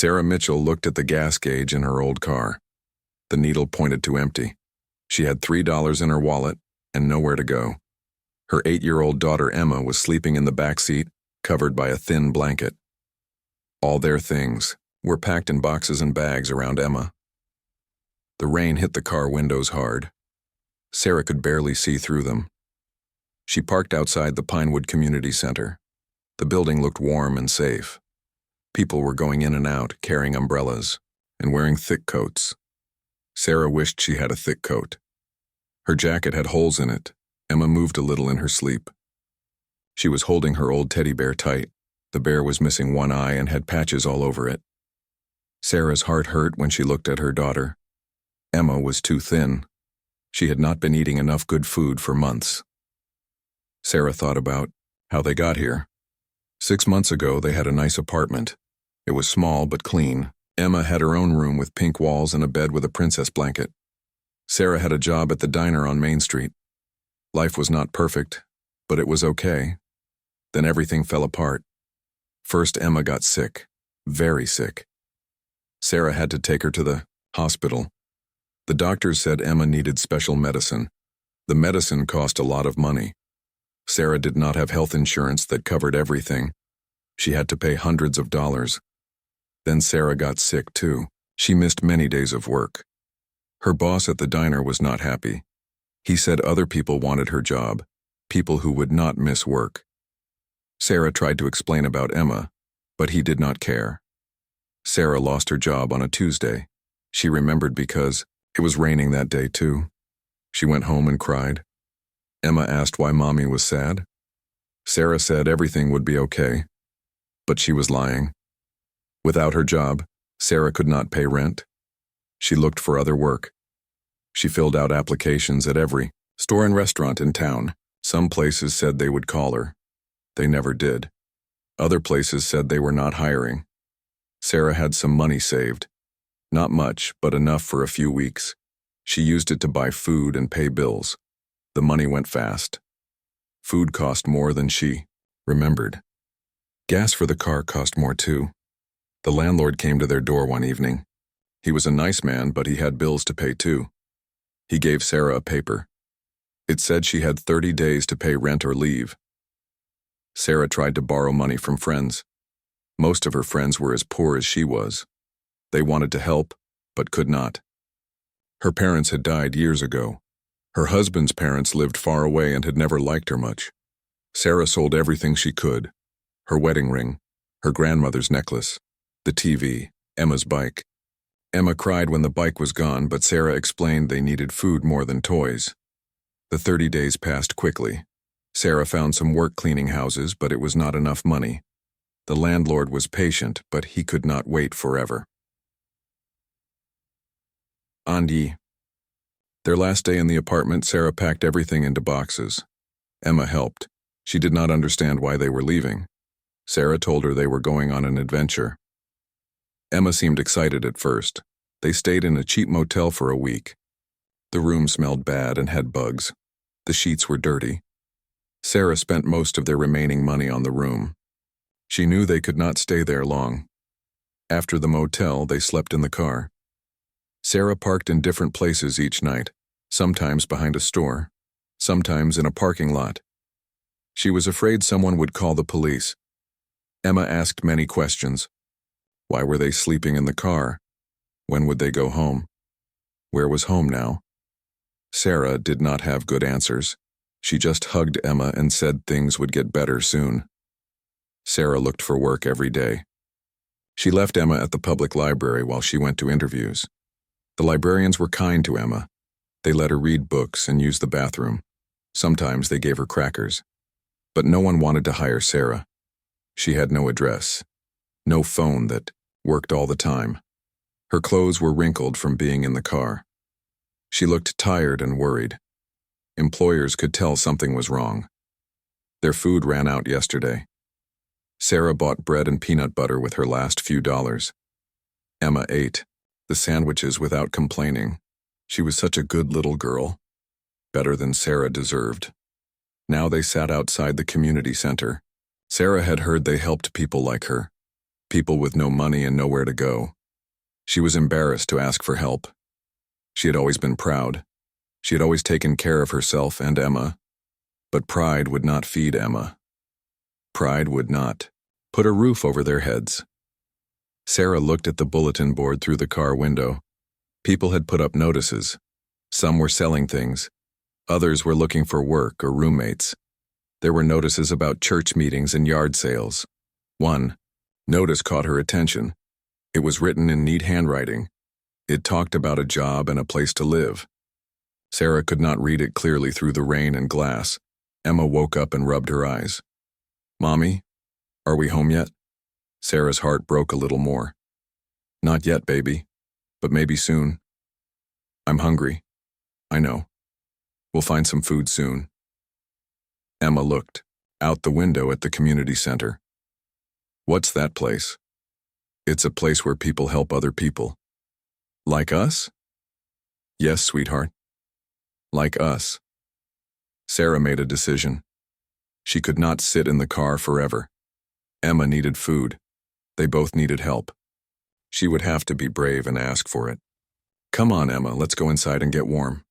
Sarah Mitchell looked at the gas gauge in her old car. The needle pointed to empty. She had $3 in her wallet and nowhere to go. Her 8-year-old daughter Emma was sleeping in the back seat, covered by a thin blanket. All their things were packed in boxes and bags around Emma. The rain hit the car windows hard. Sarah could barely see through them. She parked outside the Pinewood Community Center. The building looked warm and safe. People were going in and out, carrying umbrellas, and wearing thick coats. Sarah wished she had a thick coat. Her jacket had holes in it. Emma moved a little in her sleep. She was holding her old teddy bear tight. The bear was missing one eye and had patches all over it. Sarah's heart hurt when she looked at her daughter. Emma was too thin. She had not been eating enough good food for months. Sarah thought about how they got here. 6 months ago, they had a nice apartment. It was small but clean. Emma had her own room with pink walls and a bed with a princess blanket. Sarah had a job at the diner on Main Street. Life was not perfect, but it was okay. Then everything fell apart. First, Emma got sick, very sick. Sarah had to take her to the hospital. The doctors said Emma needed special medicine. The medicine cost a lot of money. Sarah did not have health insurance that covered everything. She had to pay hundreds of dollars. Then Sarah got sick too. She missed many days of work. Her boss at the diner was not happy. He said other people wanted her job, people who would not miss work. Sarah tried to explain about Emma, but he did not care. Sarah lost her job on a Tuesday. She remembered because it was raining that day too. She went home and cried. Emma asked why Mommy was sad. Sarah said everything would be okay, but she was lying. Without her job, Sarah could not pay rent. She looked for other work. She filled out applications at every store and restaurant in town. Some places said they would call her. They never did. Other places said they were not hiring. Sarah had some money saved. Not much, but enough for a few weeks. She used it to buy food and pay bills. The money went fast. Food cost more than she remembered. Gas for the car cost more too. The landlord came to their door one evening. He was a nice man, but he had bills to pay too. He gave Sarah a paper. It said she had 30 days to pay rent or leave. Sarah tried to borrow money from friends. Most of her friends were as poor as she was. They wanted to help, but could not. Her parents had died years ago. Her husband's parents lived far away and had never liked her much. Sarah sold everything she could: her wedding ring, her grandmother's necklace, the TV, Emma's bike. Emma cried when the bike was gone, but Sarah explained they needed food more than toys. The 30 days passed quickly. Sarah found some work cleaning houses, but it was not enough money. The landlord was patient, but he could not wait forever. Andy. Their last day in the apartment, Sarah packed everything into boxes. Emma helped. She did not understand why they were leaving. Sarah told her they were going on an adventure. Emma seemed excited at first. They stayed in a cheap motel for a week. The room smelled bad and had bugs. The sheets were dirty. Sarah spent most of their remaining money on the room. She knew they could not stay there long. After the motel, they slept in the car. Sarah parked in different places each night, sometimes behind a store, sometimes in a parking lot. She was afraid someone would call the police. Emma asked many questions. Why were they sleeping in the car? When would they go home? Where was home now? Sarah did not have good answers. She just hugged Emma and said things would get better soon. Sarah looked for work every day. She left Emma at the public library while she went to interviews. The librarians were kind to Emma. They let her read books and use the bathroom. Sometimes they gave her crackers. But no one wanted to hire Sarah. She had no address, no phone that worked all the time. Her clothes were wrinkled from being in the car. She looked tired and worried. Employers could tell something was wrong. Their food ran out yesterday. Sarah bought bread and peanut butter with her last few dollars. Emma ate the sandwiches without complaining. She was such a good little girl. Better than Sarah deserved. Now they sat outside the community center. Sarah had heard they helped people like her. people with no money and nowhere to go. She was embarrassed to ask for help. She had always been proud. She had always taken care of herself and Emma. But pride would not feed Emma. Pride would not put a roof over their heads. Sarah looked at the bulletin board through the car window. People had put up notices. Some were selling things. Others were looking for work or roommates. There were notices about church meetings and yard sales. One notice caught her attention. It was written in neat handwriting. It talked about a job and a place to live. Sarah could not read it clearly through the rain and glass. Emma woke up and rubbed her eyes. "Mommy, are we home yet?" Sarah's heart broke a little more. "Not yet, baby, but maybe soon." "I'm hungry." "I know. We'll find some food soon." Emma looked out the window at the community center. "What's that place?" "It's a place where people help other people." "Like us?" "Yes, sweetheart. Like us." Sarah made a decision. She could not sit in the car forever. Emma needed food. They both needed help. She would have to be brave and ask for it. "Come on, Emma, let's go inside and get warm."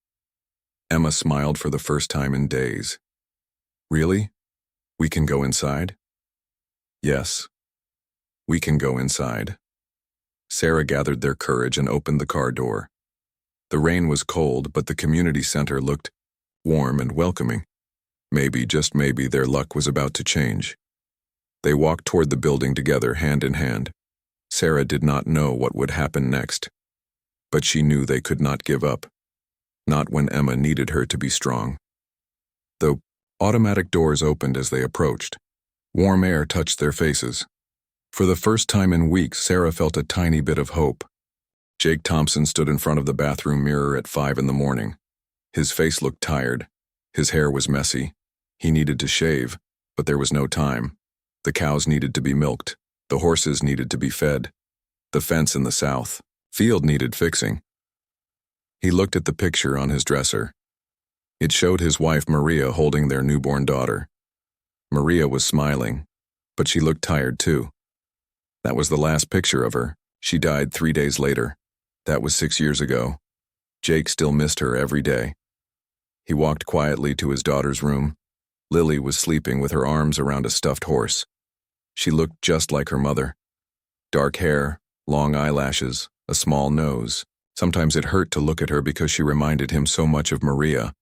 Emma smiled for the first time in days. "Really? We can go inside?" "Yes. We can go inside." Sarah gathered their courage and opened the car door. The rain was cold, but the community center looked warm and welcoming. Maybe, just maybe, their luck was about to change. They walked toward the building together, hand in hand. Sarah did not know what would happen next, but she knew they could not give up. Not when Emma needed her to be strong. The automatic doors opened as they approached. Warm air touched their faces. For the first time in weeks, Sarah felt a tiny bit of hope. Jake Thompson stood in front of the bathroom mirror at 5 in the morning. His face looked tired. His hair was messy. He needed to shave, but there was no time. The cows needed to be milked. The horses needed to be fed. The fence in the south field needed fixing. He looked at the picture on his dresser. It showed his wife Maria holding their newborn daughter. Maria was smiling, but she looked tired too. That was the last picture of her. She died 3 days later. That was 6 years ago. Jake still missed her every day. He walked quietly to his daughter's room. Lily was sleeping with her arms around a stuffed horse. She looked just like her mother. Dark hair, long eyelashes, a small nose. Sometimes it hurt to look at her because she reminded him so much of Maria.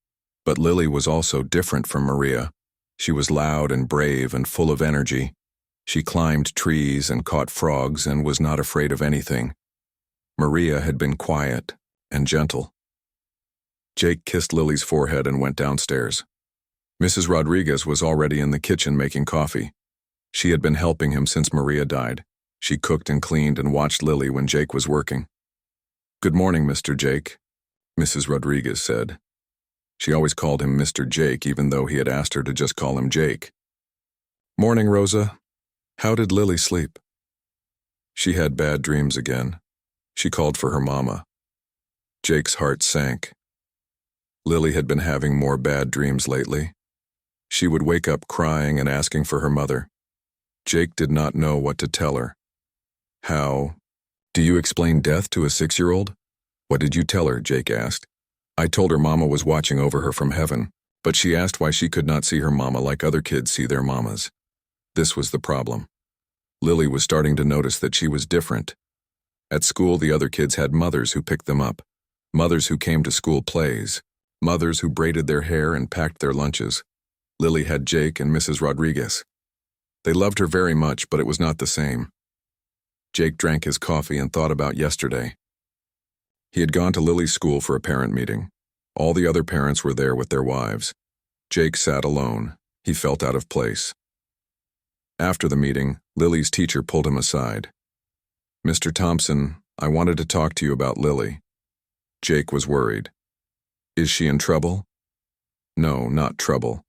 But Lily was also different from Maria. She was loud and brave and full of energy. She climbed trees and caught frogs and was not afraid of anything. Maria had been quiet and gentle. Jake kissed Lily's forehead and went downstairs. Mrs. Rodriguez was already in the kitchen making coffee. She had been helping him since Maria died. She cooked and cleaned and watched Lily when Jake was working. "Good morning, Mr. Jake," Mrs. Rodriguez said. She always called him Mr. Jake, even though he had asked her to just call him Jake. "Morning, Rosa. How did Lily sleep?" "She had bad dreams again. She called for her mama." Jake's heart sank. Lily had been having more bad dreams lately. She would wake up crying and asking for her mother. Jake did not know what to tell her. "How? Do you explain death to a 6-year-old? What did you tell her?" Jake asked. "I told her mama was watching over her from heaven, but she asked why she could not see her mama like other kids see their mamas." This was the problem. Lily was starting to notice that she was different. At school, the other kids had mothers who picked them up, mothers who came to school plays, mothers who braided their hair and packed their lunches. Lily had Jake and Mrs. Rodriguez. They loved her very much, but it was not the same. Jake drank his coffee and thought about yesterday. He had gone to Lily's school for a parent meeting. All the other parents were there with their wives. Jake sat alone. He felt out of place. After the meeting, Lily's teacher pulled him aside. "Mr. Thompson, I wanted to talk to you about Lily." Jake was worried. "Is she in trouble?" "No, not trouble.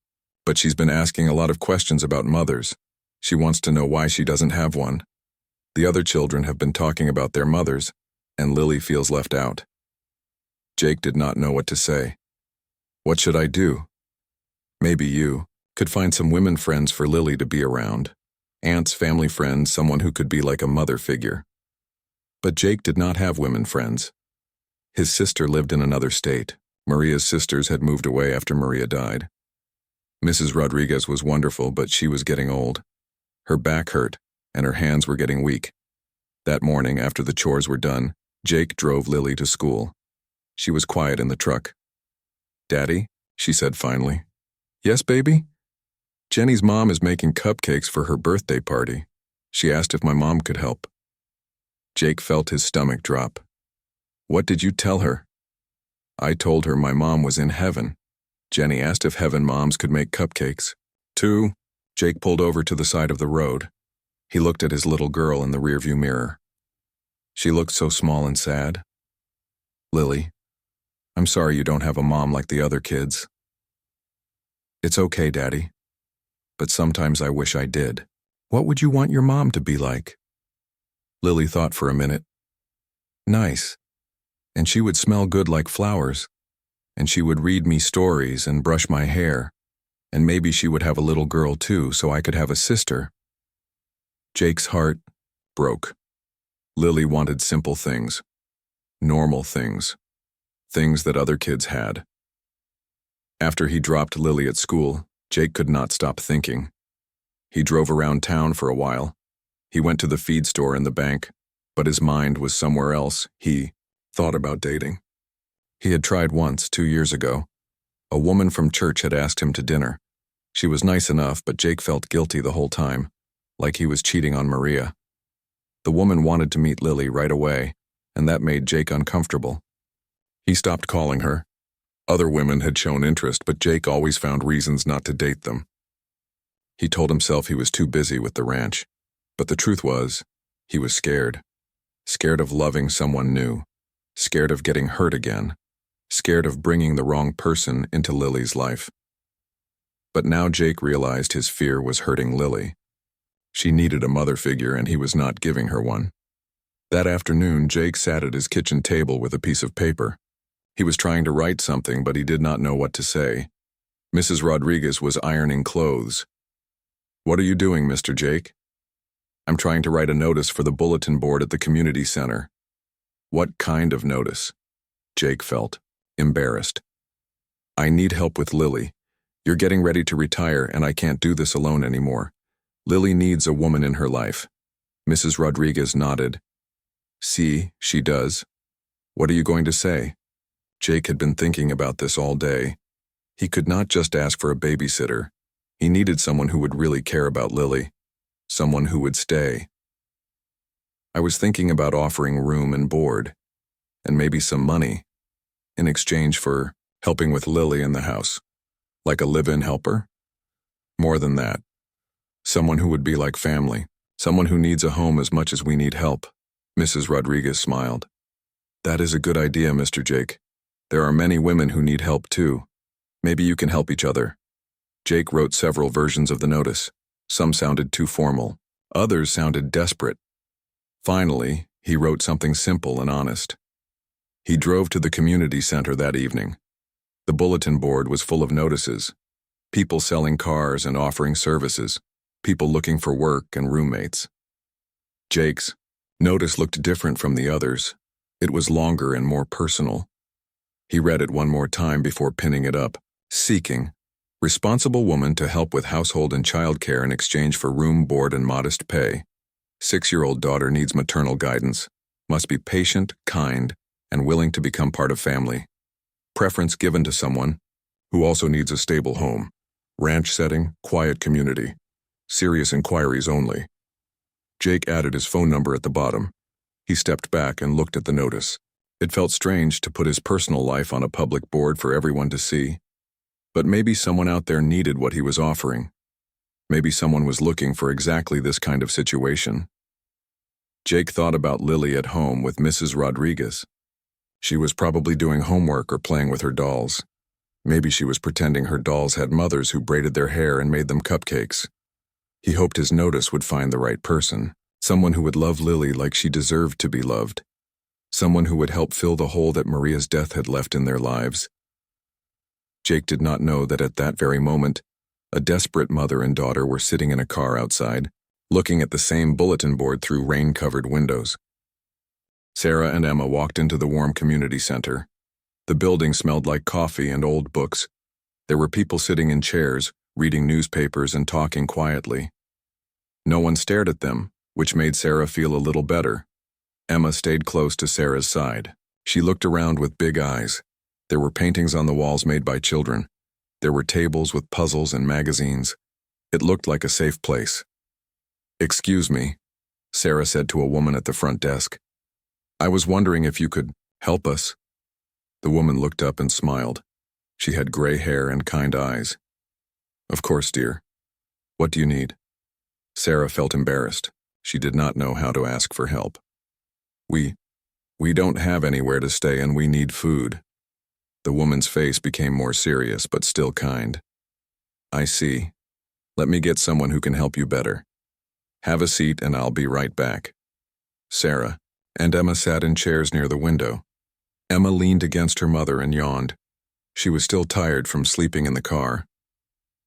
But she's been asking a lot of questions about mothers. She wants to know why she doesn't have one. The other children have been talking about their mothers, and Lily feels left out." Jake did not know what to say. "What should I do?" "Maybe you could find some women friends for Lily to be around. Aunts, family friends, someone who could be like a mother figure. But Jake did not have women friends. His sister lived in another state. Maria's sisters had moved away after Maria died. Mrs. Rodriguez was wonderful, but she was getting old. Her back hurt, and her hands were getting weak. That morning, after the chores were done, Jake drove Lily to school. She was quiet in the truck. "Daddy," she said finally. "Yes, baby?" "Jenny's mom is making cupcakes for her birthday party. She asked if my mom could help." Jake felt his stomach drop. "What did you tell her?" "I told her my mom was in heaven. Jenny asked if heaven moms could make cupcakes." Two. Jake pulled over to the side of the road. He looked at his little girl in the rearview mirror. She looked so small and sad. "Lily, I'm sorry you don't have a mom like the other kids." "It's okay, Daddy. But sometimes I wish I did." "What would you want your mom to be like?" Lily thought for a minute. "Nice. And she would smell good like flowers. And she would read me stories and brush my hair. And maybe she would have a little girl too, so I could have a sister." Jake's heart broke. Lily wanted simple things. Normal things. Things that other kids had. After he dropped Lily at school, Jake could not stop thinking. He drove around town for a while. He went to the feed store and the bank, but his mind was somewhere else. He thought about dating. He had tried once, 2 years ago. A woman from church had asked him to dinner. She was nice enough, but Jake felt guilty the whole time, like he was cheating on Maria. The woman wanted to meet Lily right away, and that made Jake uncomfortable. He stopped calling her. Other women had shown interest, but Jake always found reasons not to date them. He told himself he was too busy with the ranch, but the truth was, he was scared. Scared of loving someone new. Scared of getting hurt again. Scared of bringing the wrong person into Lily's life. But now Jake realized his fear was hurting Lily. She needed a mother figure, and he was not giving her one. That afternoon, Jake sat at his kitchen table with a piece of paper. He was trying to write something, but he did not know what to say. Mrs. Rodriguez was ironing clothes. "What are you doing, Mr. Jake?" "I'm trying to write a notice for the bulletin board at the community center." What kind of notice? Jake felt embarrassed. "I need help with Lily. You're getting ready to retire, and I can't do this alone anymore. Lily needs a woman in her life." Mrs. Rodriguez nodded. "See, she does. What are you going to say?" Jake had been thinking about this all day. He could not just ask for a babysitter. He needed someone who would really care about Lily. Someone who would stay. "I was thinking about offering room and board, and maybe some money, in exchange for helping with Lily in the house. Like a live-in helper? More than that. Someone who would be like family. Someone who needs a home as much as we need help." Mrs. Rodriguez smiled. "That is a good idea, Mr. Jake. There are many women who need help too. Maybe you can help each other." Jake wrote several versions of the notice. Some sounded too formal. Others sounded desperate. Finally, he wrote something simple and honest. He drove to the community center that evening. The bulletin board was full of notices. People selling cars and offering services. People looking for work and roommates. Jake's notice looked different from the others. It was longer and more personal. He read it one more time before pinning it up. Seeking. Responsible woman to help with household and childcare in exchange for room, board, and modest pay. 6-year-old daughter needs maternal guidance. Must be patient, kind, and willing to become part of family. Preference given to someone who also needs a stable home. Ranch setting, quiet community. Serious inquiries only. Jake added his phone number at the bottom. He stepped back and looked at the notice. It felt strange to put his personal life on a public board for everyone to see. But maybe someone out there needed what he was offering. Maybe someone was looking for exactly this kind of situation. Jake thought about Lily at home with Mrs. Rodriguez. She was probably doing homework or playing with her dolls. Maybe she was pretending her dolls had mothers who braided their hair and made them cupcakes. He hoped his notice would find the right person. Someone who would love Lily like she deserved to be loved. Someone who would help fill the hole that Maria's death had left in their lives. Jake did not know that at that very moment, a desperate mother and daughter were sitting in a car outside, looking at the same bulletin board through rain-covered windows. Sarah and Emma walked into the warm community center. The building smelled like coffee and old books. There were people sitting in chairs, reading newspapers and talking quietly. No one stared at them, which made Sarah feel a little better. Emma stayed close to Sarah's side. She looked around with big eyes. There were paintings on the walls made by children. There were tables with puzzles and magazines. It looked like a safe place. "Excuse me," Sarah said to a woman at the front desk. "I was wondering if you could help us." The woman looked up and smiled. She had gray hair and kind eyes. "Of course, dear. What do you need?" Sarah felt embarrassed. She did not know how to ask for help. We don't have anywhere to stay and we need food." The woman's face became more serious but still kind. "I see. Let me get someone who can help you better. Have a seat and I'll be right back." Sarah and Emma sat in chairs near the window. Emma leaned against her mother and yawned. She was still tired from sleeping in the car.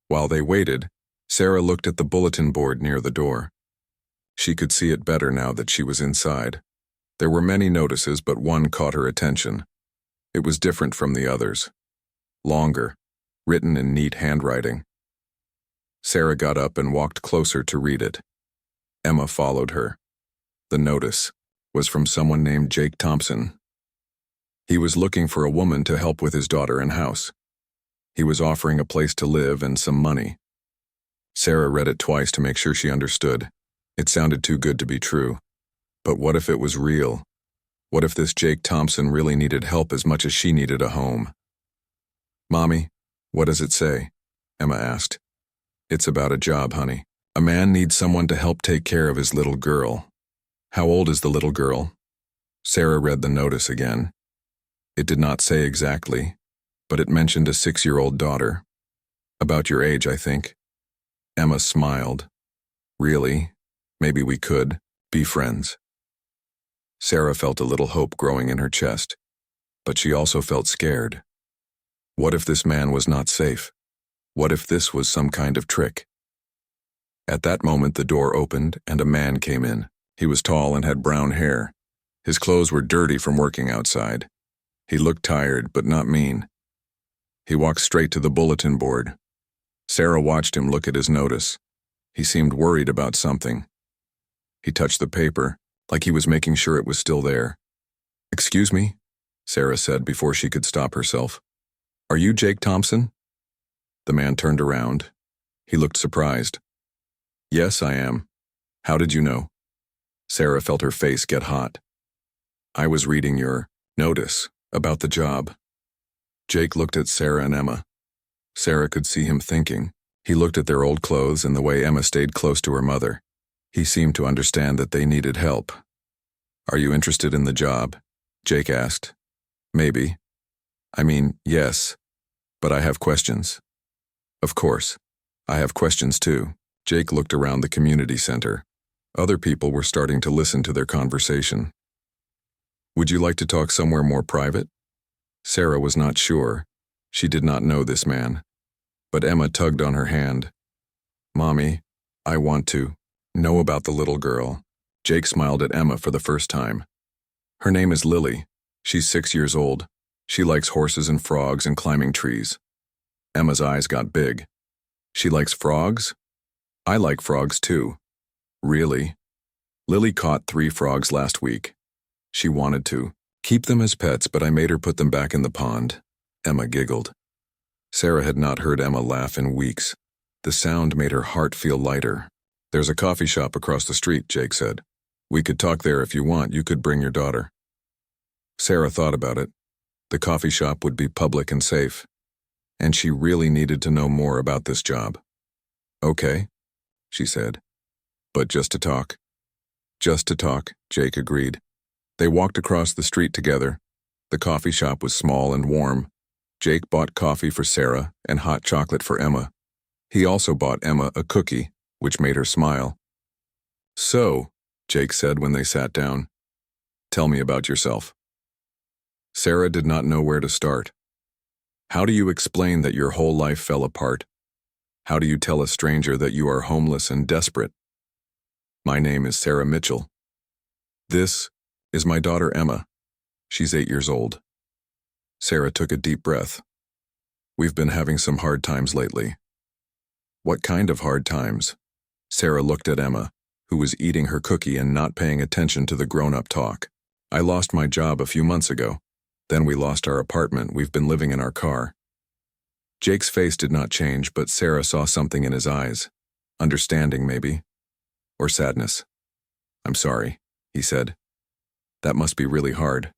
While they waited, Sarah looked at the bulletin board near the door. She could see it better now that she was inside. There were many notices, but one caught her attention. It was different from the others. Longer, written in neat handwriting. Sarah got up and walked closer to read it. Emma followed her. The notice was from someone named Jake Thompson. He was looking for a woman to help with his daughter and house. He was offering a place to live and some money. Sarah read it twice to make sure she understood. It sounded too good to be true. But what if it was real? What if this Jake Thompson really needed help as much as she needed a home? "Mommy, what does it say?" Emma asked. "It's about a job, honey. A man needs someone to help take care of his little girl." "How old is the little girl?" Sarah read the notice again. It did not say exactly, but it mentioned a 6-year-old daughter. "About your age, I think." Emma smiled. "Really? Maybe we could be friends." Sarah felt a little hope growing in her chest, but she also felt scared. What if this man was not safe? What if this was some kind of trick? At that moment, the door opened and a man came in. He was tall and had brown hair. His clothes were dirty from working outside. He looked tired, but not mean. He walked straight to the bulletin board. Sarah watched him look at his notice. He seemed worried about something. He touched the paper, like he was making sure it was still there. "Excuse me," Sarah said before she could stop herself. "Are you Jake Thompson?" The man turned around. He looked surprised. "Yes, I am. How did you know?" Sarah felt her face get hot. "I was reading your notice about the job." Jake looked at Sarah and Emma. Sarah could see him thinking. He looked at their old clothes and the way Emma stayed close to her mother. He seemed to understand that they needed help. "Are you interested in the job?" Jake asked. "Maybe. I mean, yes, but I have questions." "Of course. I have questions too." Jake looked around the community center. Other people were starting to listen to their conversation. "Would you like to talk somewhere more private?" Sarah was not sure. She did not know this man. But Emma tugged on her hand. "Mommy, I want to know about the little girl." Jake smiled at Emma for the first time. "Her name is Lily. She's 6 years old. She likes horses and frogs and climbing trees." Emma's eyes got big. "She likes frogs? I like frogs too." "Really?" "Lily caught 3 frogs last week. She wanted to keep them as pets, but I made her put them back in the pond." Emma giggled. Sarah had not heard Emma laugh in weeks. The sound made her heart feel lighter. "There's a coffee shop across the street," Jake said. "We could talk there if you want. You could bring your daughter." Sarah thought about it. The coffee shop would be public and safe. And she really needed to know more about this job. "Okay," she said. "But just to talk." "Just to talk," Jake agreed. They walked across the street together. The coffee shop was small and warm. Jake bought coffee for Sarah and hot chocolate for Emma. He also bought Emma a cookie, which made her smile. "So," Jake said when they sat down, "tell me about yourself." Sarah did not know where to start. How do you explain that your whole life fell apart? How do you tell a stranger that you are homeless and desperate? My name is Sarah Mitchell. This is my daughter Emma. She's 8 years old. Sarah took a deep breath. We've been having some hard times lately. What kind of hard times? Sarah looked at Emma, who was eating her cookie and not paying attention to the grown-up talk. I lost my job a few months ago. Then we lost our apartment. We've been living in our car. Jake's face did not change, but Sarah saw something in his eyes. Understanding, maybe. Or sadness. I'm sorry, he said. That must be really hard.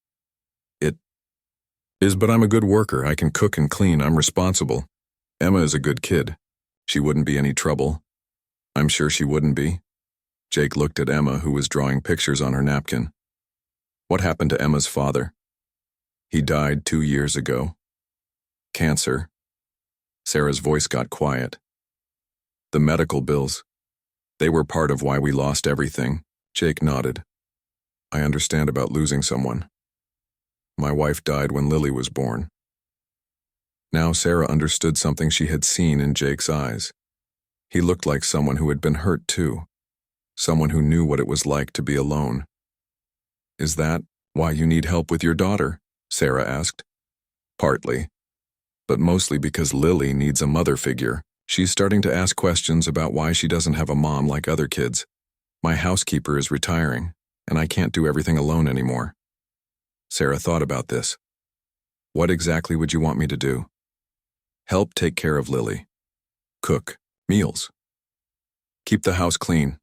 It is, but I'm a good worker. I can cook and clean. I'm responsible. Emma is a good kid. She wouldn't be any trouble. I'm sure she wouldn't be. Jake looked at Emma, who was drawing pictures on her napkin. What happened to Emma's father? He died 2 years ago. Cancer. Sarah's voice got quiet. The medical bills. They were part of why we lost everything. Jake nodded. I understand about losing someone. My wife died when Lily was born. Now Sarah understood something she had seen in Jake's eyes. He looked like someone who had been hurt too. Someone who knew what it was like to be alone. Is that why you need help with your daughter? Sarah asked. Partly. But mostly because Lily needs a mother figure. She's starting to ask questions about why she doesn't have a mom like other kids. My housekeeper is retiring, and I can't do everything alone anymore. Sarah thought about this. What exactly would you want me to do? Help take care of Lily. Cook meals. Keep the house clean.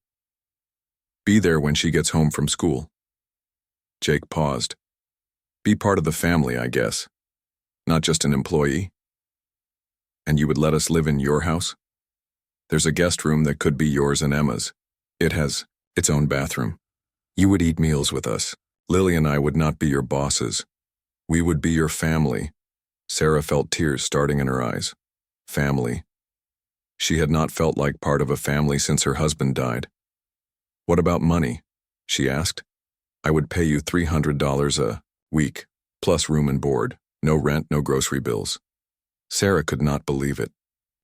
Be there when she gets home from school. Jake paused. Be part of the family, I guess. Not just an employee. And you would let us live in your house? There's a guest room that could be yours and Emma's. It has its own bathroom. You would eat meals with us. Lily and I would not be your bosses. We would be your family. Sarah felt tears starting in her eyes. Family. She had not felt like part of a family since her husband died. What about money? She asked. I would pay you $300 a week, plus room and board. No rent, no grocery bills. Sarah could not believe it.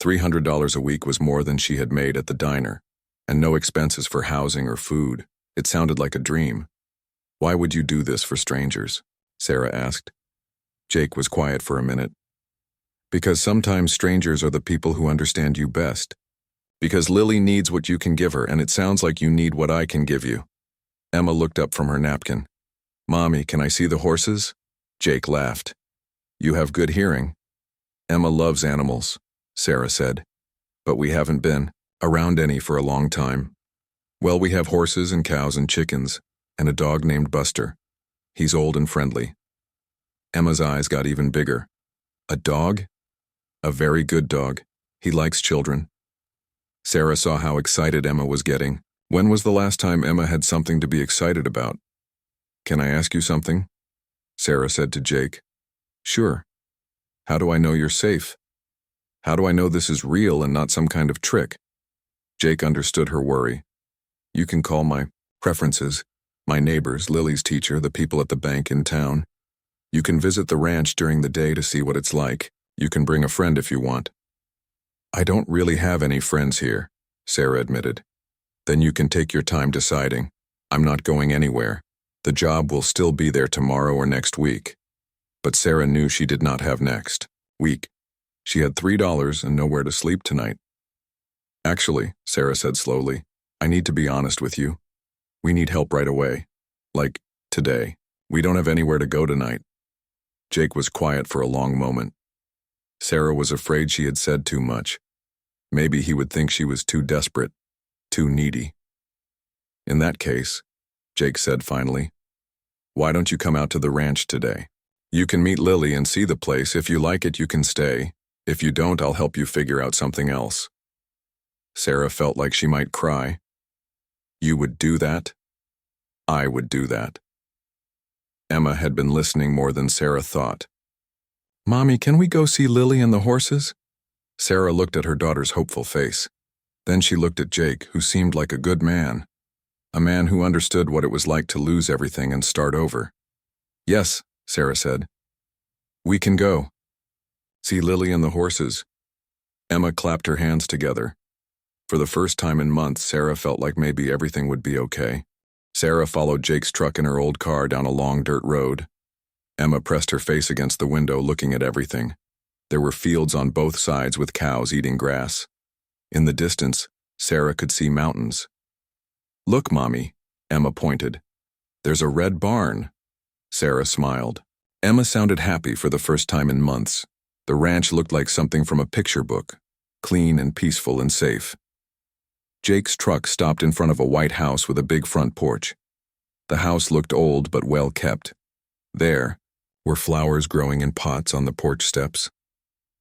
$300 a week was more than she had made at the diner, and no expenses for housing or food. It sounded like a dream. Why would you do this for strangers? Sarah asked. Jake was quiet for a minute. Because sometimes strangers are the people who understand you best. Because Lily needs what you can give her, and it sounds like you need what I can give you. Emma looked up from her napkin. Mommy, can I see the horses? Jake laughed. You have good hearing. Emma loves animals, Sarah said. But we haven't been around any for a long time. Well, we have horses and cows and chickens, and a dog named Buster. He's old and friendly. Emma's eyes got even bigger. A dog? A very good dog. He likes children. Sarah saw how excited Emma was getting. When was the last time Emma had something to be excited about? Can I ask you something? Sarah said to Jake. Sure. How do I know you're safe? How do I know this is real and not some kind of trick? Jake understood her worry. You can call my preferences, my neighbors, Lily's teacher, the people at the bank in town. You can visit the ranch during the day to see what it's like. You can bring a friend if you want. I don't really have any friends here, Sarah admitted. Then you can take your time deciding. I'm not going anywhere. The job will still be there tomorrow or next week. But Sarah knew she did not have next week. She had $3 and nowhere to sleep tonight. Actually, Sarah said slowly, I need to be honest with you. We need help right away. Like, today. We don't have anywhere to go tonight. Jake was quiet for a long moment. Sarah was afraid she had said too much. Maybe he would think she was too desperate, too needy. In that case, Jake said finally, why don't you come out to the ranch today? You can meet Lily and see the place. If you like it, you can stay. If you don't, I'll help you figure out something else. Sarah felt like she might cry. You would do that? I would do that. Emma had been listening more than Sarah thought. Mommy, can we go see Lily and the horses? Sarah looked at her daughter's hopeful face. Then she looked at Jake, who seemed like a good man. A man who understood what it was like to lose everything and start over. Yes, Sarah said. We can go. See Lily and the horses. Emma clapped her hands together. For the first time in months, Sarah felt like maybe everything would be okay. Sarah followed Jake's truck in her old car down a long dirt road. Emma pressed her face against the window, looking at everything. There were fields on both sides with cows eating grass. In the distance, Sarah could see mountains. "Look, Mommy," Emma pointed. "There's a red barn." Sarah smiled. Emma sounded happy for the first time in months. The ranch looked like something from a picture book, clean and peaceful and safe. Jake's truck stopped in front of a white house with a big front porch. The house looked old but well kept. There were flowers growing in pots on the porch steps.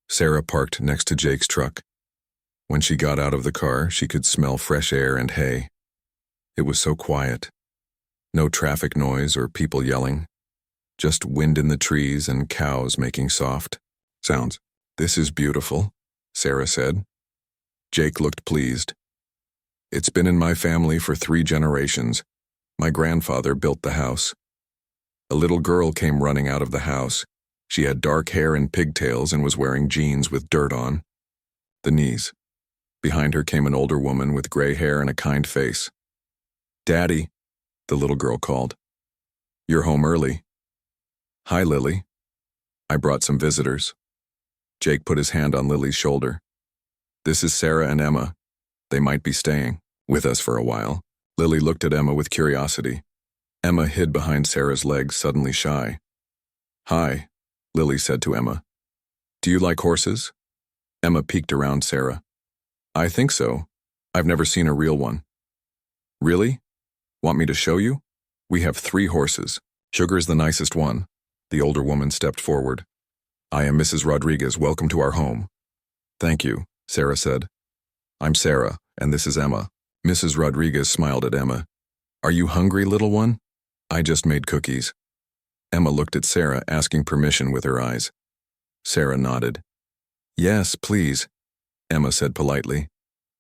Sarah parked next to Jake's truck. When she got out of the car, she could smell fresh air and hay. It was so quiet. No traffic noise or people yelling. Just wind in the trees and cows making soft sounds. "This is beautiful," Sarah said. Jake looked pleased. "It's been in my family for 3 generations. My grandfather built the house." A little girl came running out of the house. She had dark hair and pigtails and was wearing jeans with dirt on the knees. Behind her came an older woman with gray hair and a kind face. "Daddy," the little girl called. "You're home early." "Hi, Lily. I brought some visitors." Jake put his hand on Lily's shoulder. "This is Sarah and Emma. They might be staying with us for a while." Lily looked at Emma with curiosity. Emma hid behind Sarah's legs, suddenly shy. "Hi," Lily said to Emma. "Do you like horses?" Emma peeked around Sarah. "I think so. I've never seen a real one." "Really? Want me to show you? We have 3 horses. Sugar's the nicest one." The older woman stepped forward. "I am Mrs. Rodriguez. Welcome to our home." "Thank you," Sarah said. "I'm Sarah, and this is Emma." Mrs. Rodriguez smiled at Emma. "Are you hungry, little one? I just made cookies." Emma looked at Sarah, asking permission with her eyes. Sarah nodded. "Yes, please," Emma said politely.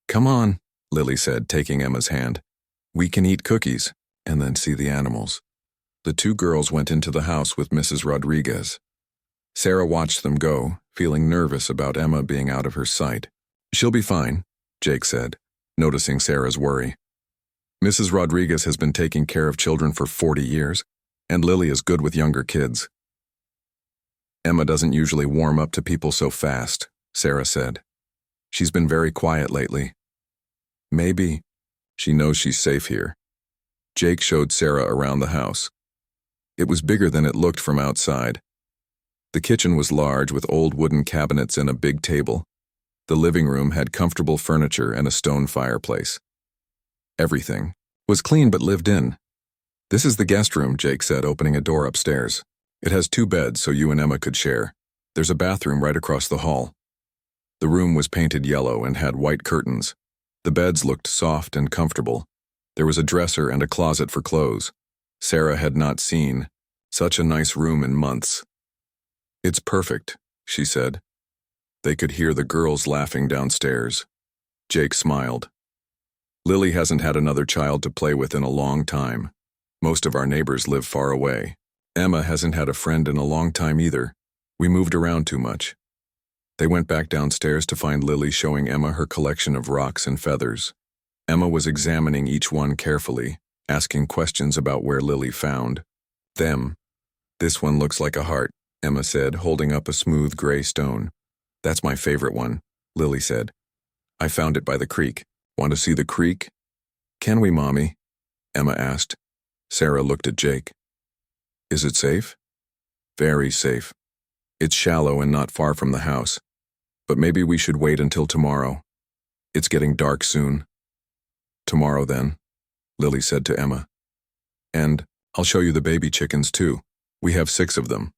"Come on," Lily said, taking Emma's hand. "We can eat cookies and then see the animals." The 2 girls went into the house with Mrs. Rodriguez. Sarah watched them go, feeling nervous about Emma being out of her sight. "She'll be fine," Jake said, noticing Sarah's worry. "Mrs. Rodriguez has been taking care of children for 40 years, and Lily is good with younger kids." "Emma doesn't usually warm up to people so fast," Sarah said. "She's been very quiet lately. Maybe she knows she's safe here." Jake showed Sarah around the house. It was bigger than it looked from outside. The kitchen was large with old wooden cabinets and a big table. The living room had comfortable furniture and a stone fireplace. Everything was clean but lived in. "This is the guest room," Jake said, opening a door upstairs. "It has 2 beds so you and Emma could share. There's a bathroom right across the hall." The room was painted yellow and had white curtains. The beds looked soft and comfortable. There was a dresser and a closet for clothes. Sarah had not seen such a nice room in months. "It's perfect," she said. They could hear the girls laughing downstairs. Jake smiled. "Lily hasn't had another child to play with in a long time. Most of our neighbors live far away. Emma hasn't had a friend in a long time either. We moved around too much." They went back downstairs to find Lily showing Emma her collection of rocks and feathers. Emma was examining each one carefully, asking questions about where Lily found them. "This one looks like a heart," Emma said, holding up a smooth gray stone. "That's my favorite one," Lily said. "I found it by the creek. Want to see the creek?" "Can we, Mommy?" Emma asked. Sarah looked at Jake. "Is it safe?" "Very safe. It's shallow and not far from the house. But maybe we should wait until tomorrow. It's getting dark soon." "Tomorrow then," Lily said to Emma. "And I'll show you the baby chickens too. We have 6 of them."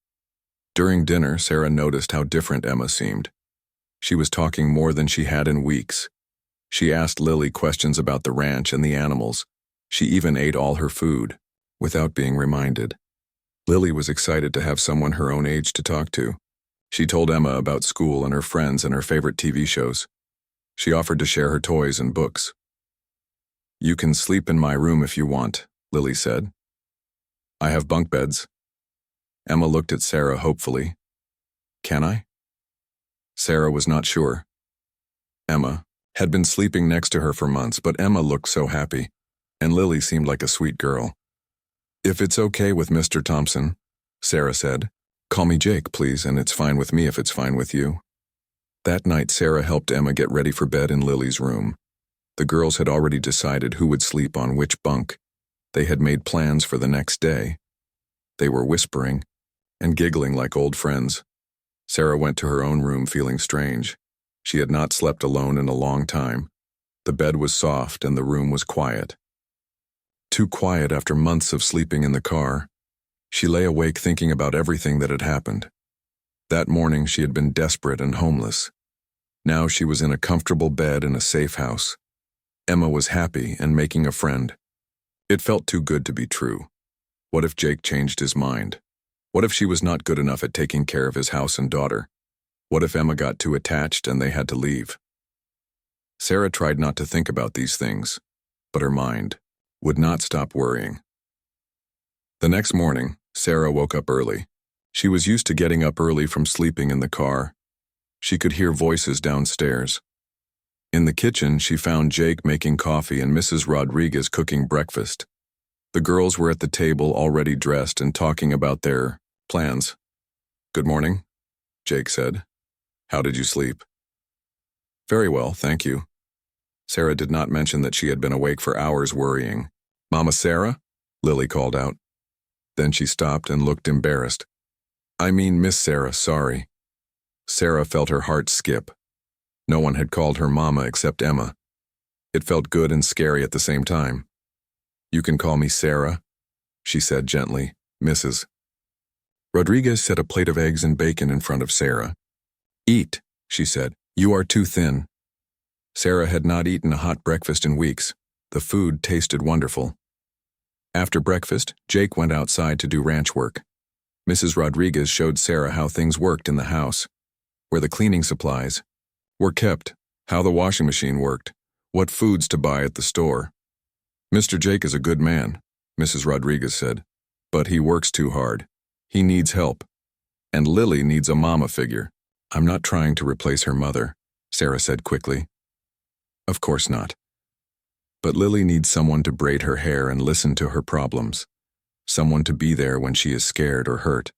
During dinner, Sarah noticed how different Emma seemed. She was talking more than she had in weeks. She asked Lily questions about the ranch and the animals. She even ate all her food, without being reminded. Lily was excited to have someone her own age to talk to. She told Emma about school and her friends and her favorite TV shows. She offered to share her toys and books. "You can sleep in my room if you want," Lily said. "I have bunk beds." Emma looked at Sarah hopefully. "Can I?" Sarah was not sure. "Emma, had been sleeping next to her for months, but Emma looked so happy, and Lily seemed like a sweet girl. "If it's okay with Mr. Thompson," Sarah said, "call me Jake, please, and it's fine with me if it's fine with you." That night, Sarah helped Emma get ready for bed in Lily's room. The girls had already decided who would sleep on which bunk. They had made plans for the next day. They were whispering and giggling like old friends. Sarah went to her own room feeling strange. She had not slept alone in a long time. The bed was soft and the room was quiet. Too quiet after months of sleeping in the car. She lay awake thinking about everything that had happened. That morning she had been desperate and homeless. Now she was in a comfortable bed in a safe house. Emma was happy and making a friend. It felt too good to be true. What if Jake changed his mind? What if she was not good enough at taking care of his house and daughter? What if Emma got too attached and they had to leave? Sarah tried not to think about these things, but her mind would not stop worrying. The next morning, Sarah woke up early. She was used to getting up early from sleeping in the car. She could hear voices downstairs. In the kitchen, she found Jake making coffee and Mrs. Rodriguez cooking breakfast. The girls were at the table already dressed and talking about their plans. "Good morning," Jake said. "How did you sleep?" "Very well, thank you." Sarah did not mention that she had been awake for hours worrying. "Mama Sarah?" Lily called out. Then she stopped and looked embarrassed. "I mean Miss Sarah, sorry." Sarah felt her heart skip. No one had called her Mama except Emma. It felt good and scary at the same time. "You can call me Sarah," she said gently, "Mrs." Rodriguez set a plate of eggs and bacon in front of Sarah. "Eat," she said. "You are too thin." Sarah had not eaten a hot breakfast in weeks. The food tasted wonderful. After breakfast, Jake went outside to do ranch work. Mrs. Rodriguez showed Sarah how things worked in the house, where the cleaning supplies were kept, how the washing machine worked, what foods to buy at the store. "Mr. Jake is a good man," Mrs. Rodriguez said, "but he works too hard. He needs help. And Lily needs a mama figure." "I'm not trying to replace her mother," Sarah said quickly. "Of course not. But Lily needs someone to braid her hair and listen to her problems. Someone to be there when she is scared or hurt.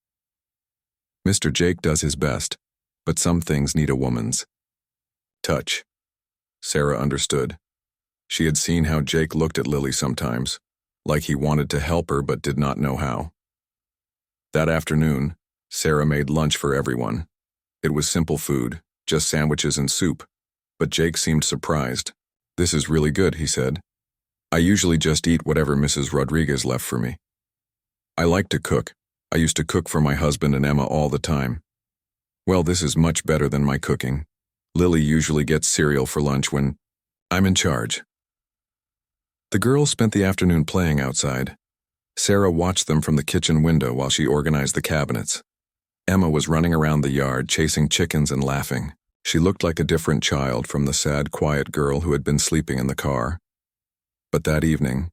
Mr. Jake does his best, but some things need a woman's touch." Sarah understood. She had seen how Jake looked at Lily sometimes, like he wanted to help her but did not know how. That afternoon, Sarah made lunch for everyone. It was simple food, just sandwiches and soup, but Jake seemed surprised. "This is really good," he said. "I usually just eat whatever Mrs. Rodriguez left for me. I like to cook. I used to cook for my husband and Emma all the time. Well, this is much better than my cooking. Lily usually gets cereal for lunch when I'm in charge." The girls spent the afternoon playing outside. Sarah watched them from the kitchen window while she organized the cabinets. Emma was running around the yard chasing chickens and laughing. She looked like a different child from the sad, quiet girl who had been sleeping in the car. But that evening,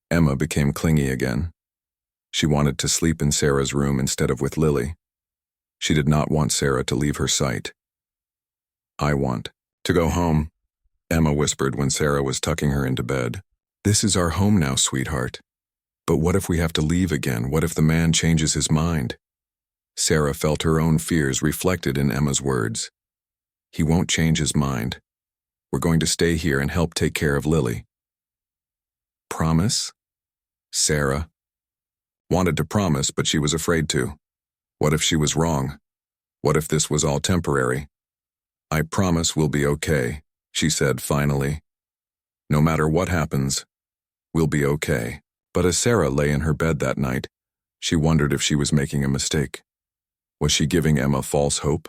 Emma became clingy again. She wanted to sleep in Sarah's room instead of with Lily. She did not want Sarah to leave her sight. "I want to go home," Emma whispered when Sarah was tucking her into bed. "This is our home now, sweetheart. But what if we have to leave again? What if the man changes his mind?" Sarah felt her own fears reflected in Emma's words. "He won't change his mind. We're going to stay here and help take care of Lily." "Promise?" Sarah wanted to promise, but she was afraid to. What if she was wrong? What if this was all temporary? "I promise we'll be okay," she said finally. "No matter what happens, we'll be okay." But as Sarah lay in her bed that night, she wondered if she was making a mistake. Was she giving Emma false hope?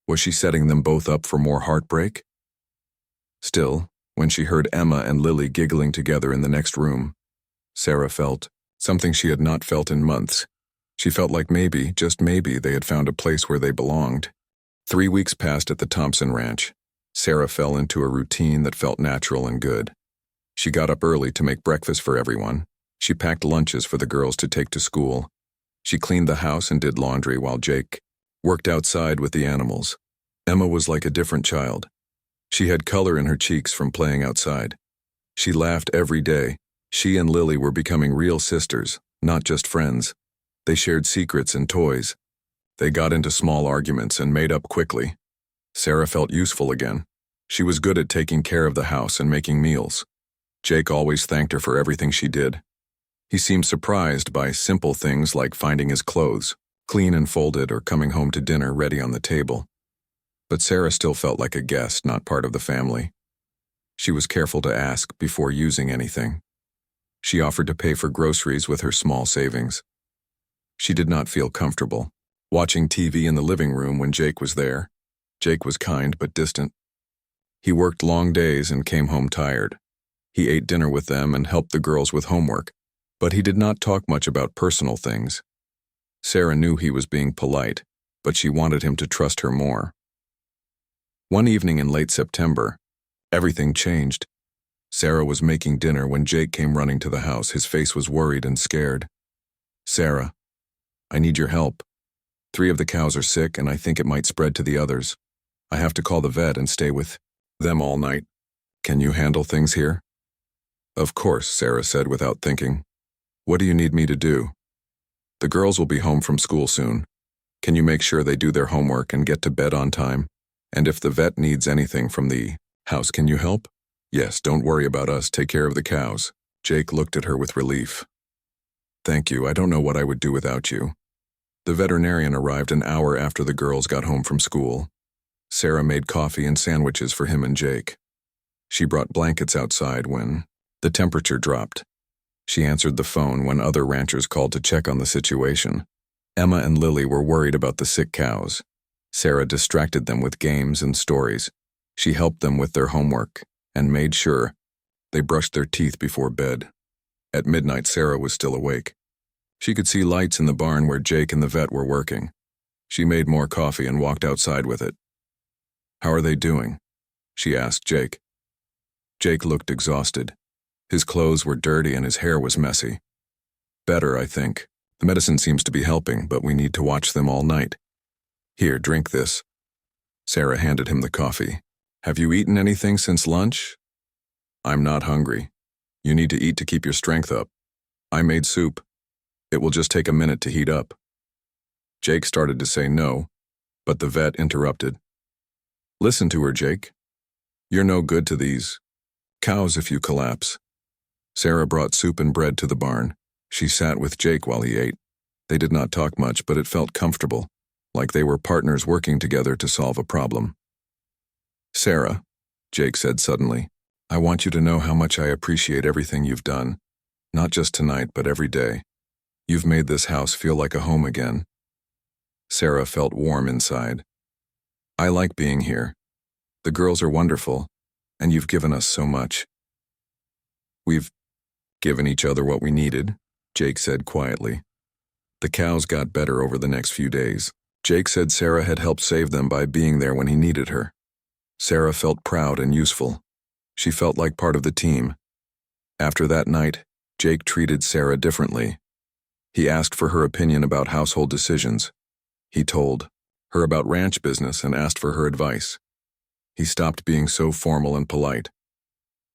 Was she setting them both up for more heartbreak? Still, when she heard Emma and Lily giggling together in the next room, Sarah felt something she had not felt in months. She felt like maybe, just maybe, they had found a place where they belonged. 3 weeks passed at the Thompson Ranch. Sarah fell into a routine that felt natural and good. She got up early to make breakfast for everyone. She packed lunches for the girls to take to school. She cleaned the house and did laundry while Jake worked outside with the animals. Emma was like a different child. She had color in her cheeks from playing outside. She laughed every day. She and Lily were becoming real sisters, not just friends. They shared secrets and toys. They got into small arguments and made up quickly. Sarah felt useful again. She was good at taking care of the house and making meals. Jake always thanked her for everything she did. He seemed surprised by simple things like finding his clothes, clean and folded, or coming home to dinner ready on the table. But Sarah still felt like a guest, not part of the family. She was careful to ask before using anything. She offered to pay for groceries with her small savings. She did not feel comfortable watching TV in the living room when Jake was there. Jake was kind but distant. He worked long days and came home tired. He ate dinner with them and helped the girls with homework, but he did not talk much about personal things. Sarah knew he was being polite, but she wanted him to trust her more. One evening in late September, everything changed. Sarah was making dinner when Jake came running to the house. His face was worried and scared. "Sarah, I need your help. 3 of the cows are sick and I think it might spread to the others. I have to call the vet and stay with them all night. Can you handle things here?" "Of course," Sarah said without thinking. "What do you need me to do?" "The girls will be home from school soon. Can you make sure they do their homework and get to bed on time? And if the vet needs anything from the house, can you help?" "Yes, don't worry about us. Take care of the cows." Jake looked at her with relief. "Thank you. I don't know what I would do without you." The veterinarian arrived an hour after the girls got home from school. Sarah made coffee and sandwiches for him and Jake. She brought blankets outside when the temperature dropped. She answered the phone when other ranchers called to check on the situation. Emma and Lily were worried about the sick cows. Sarah distracted them with games and stories. She helped them with their homework and made sure they brushed their teeth before bed. At midnight, Sarah was still awake. She could see lights in the barn where Jake and the vet were working. She made more coffee and walked outside with it. "How are they doing?" she asked Jake. Jake looked exhausted. His clothes were dirty and his hair was messy. "Better, I think. The medicine seems to be helping, but we need to watch them all night. Here, drink this." Sarah handed him the coffee. "Have you eaten anything since lunch?" "I'm not hungry. You need to eat to keep your strength up. I made soup. It will just take a minute to heat up." Jake started to say no, but the vet interrupted. "Listen to her, Jake. You're no good to these cows if you collapse." Sarah brought soup and bread to the barn. She sat with Jake while he ate. They did not talk much, but it felt comfortable, like they were partners working together to solve a problem. "Sarah," Jake said suddenly, "I want you to know how much I appreciate everything you've done, not just tonight, but every day. You've made this house feel like a home again." Sarah felt warm inside. "I like being here. The girls are wonderful, and you've given us so much." "We've given each other what we needed," Jake said quietly. The cows got better over the next few days. Jake said Sarah had helped save them by being there when he needed her. Sarah felt proud and useful. She felt like part of the team. After that night, Jake treated Sarah differently. He asked for her opinion about household decisions. He told her about ranch business and asked for her advice. He stopped being so formal and polite.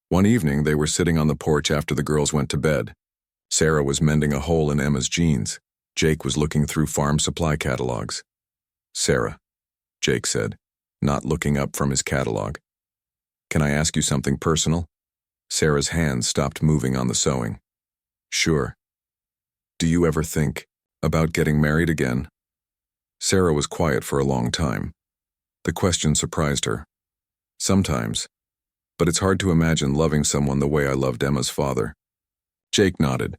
One evening, they were sitting on the porch after the girls went to bed. Sarah was mending a hole in Emma's jeans. Jake was looking through farm supply catalogs. "Sarah," Jake said, not looking up from his catalog, "can I ask you something personal?" Sarah's hands stopped moving on the sewing. "Sure. Do you ever think about getting married again?" Sarah was quiet for a long time. The question surprised her. "Sometimes, but it's hard to imagine loving someone the way I loved Emma's father." Jake nodded.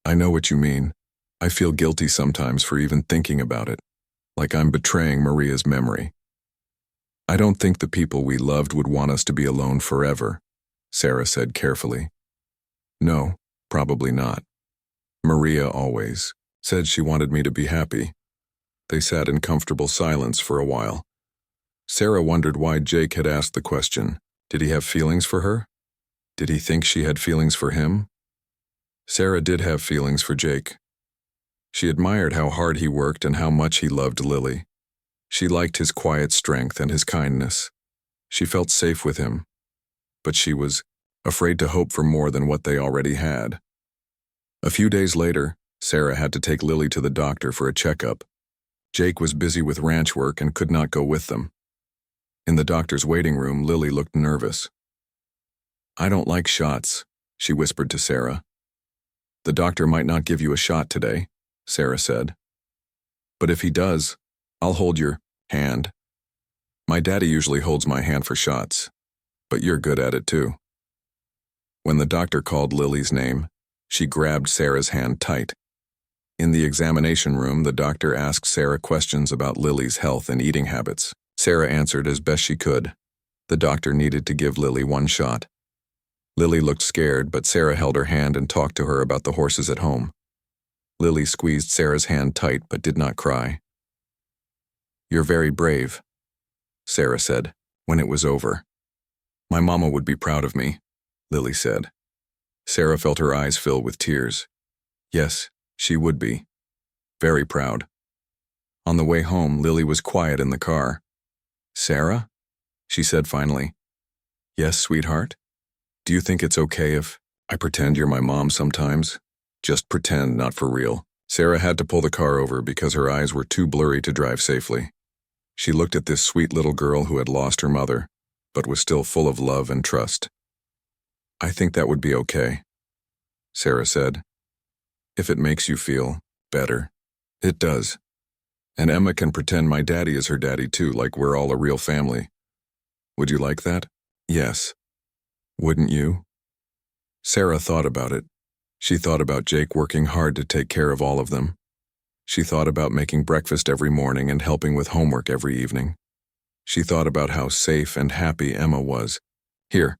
"I know what you mean. I feel guilty sometimes for even thinking about it, like I'm betraying Maria's memory." "I don't think the people we loved would want us to be alone forever," Sarah said carefully. "No, probably not. Maria always said she wanted me to be happy." They sat in comfortable silence for a while. Sarah wondered why Jake had asked the question. Did he have feelings for her? Did he think she had feelings for him? Sarah did have feelings for Jake. She admired how hard he worked and how much he loved Lily. She liked his quiet strength and his kindness. She felt safe with him, but she was afraid to hope for more than what they already had. A few days later, Sarah had to take Lily to the doctor for a checkup. Jake was busy with ranch work and could not go with them. In the doctor's waiting room, Lily looked nervous. "I don't like shots," she whispered to Sarah. "The doctor might not give you a shot today," Sarah said. "But if he does, I'll hold your hand. My daddy usually holds my hand for shots, but you're good at it too." When the doctor called Lily's name, she grabbed Sarah's hand tight. In the examination room, the doctor asked Sarah questions about Lily's health and eating habits. Sarah answered as best she could. The doctor needed to give Lily one shot. Lily looked scared, but Sarah held her hand and talked to her about the horses at home. Lily squeezed Sarah's hand tight but did not cry. "You're very brave," Sarah said, when it was over. "My mama would be proud of me," Lily said. Sarah felt her eyes fill with tears. Yes, she would be. Very proud. On the way home, Lily was quiet in the car. "Sarah?" she said finally. "Yes, sweetheart? Do you think it's okay if I pretend you're my mom sometimes? Just pretend, not for real." Sarah had to pull the car over because her eyes were too blurry to drive safely. She looked at this sweet little girl who had lost her mother, but was still full of love and trust. "I think that would be okay," Sarah said. "If it makes you feel better." "It does. And Emma can pretend my daddy is her daddy too, like we're all a real family. Would you like that?" "Yes. Wouldn't you?" Sarah thought about it. She thought about Jake working hard to take care of all of them. She thought about making breakfast every morning and helping with homework every evening. She thought about how safe and happy Emma was. "Here."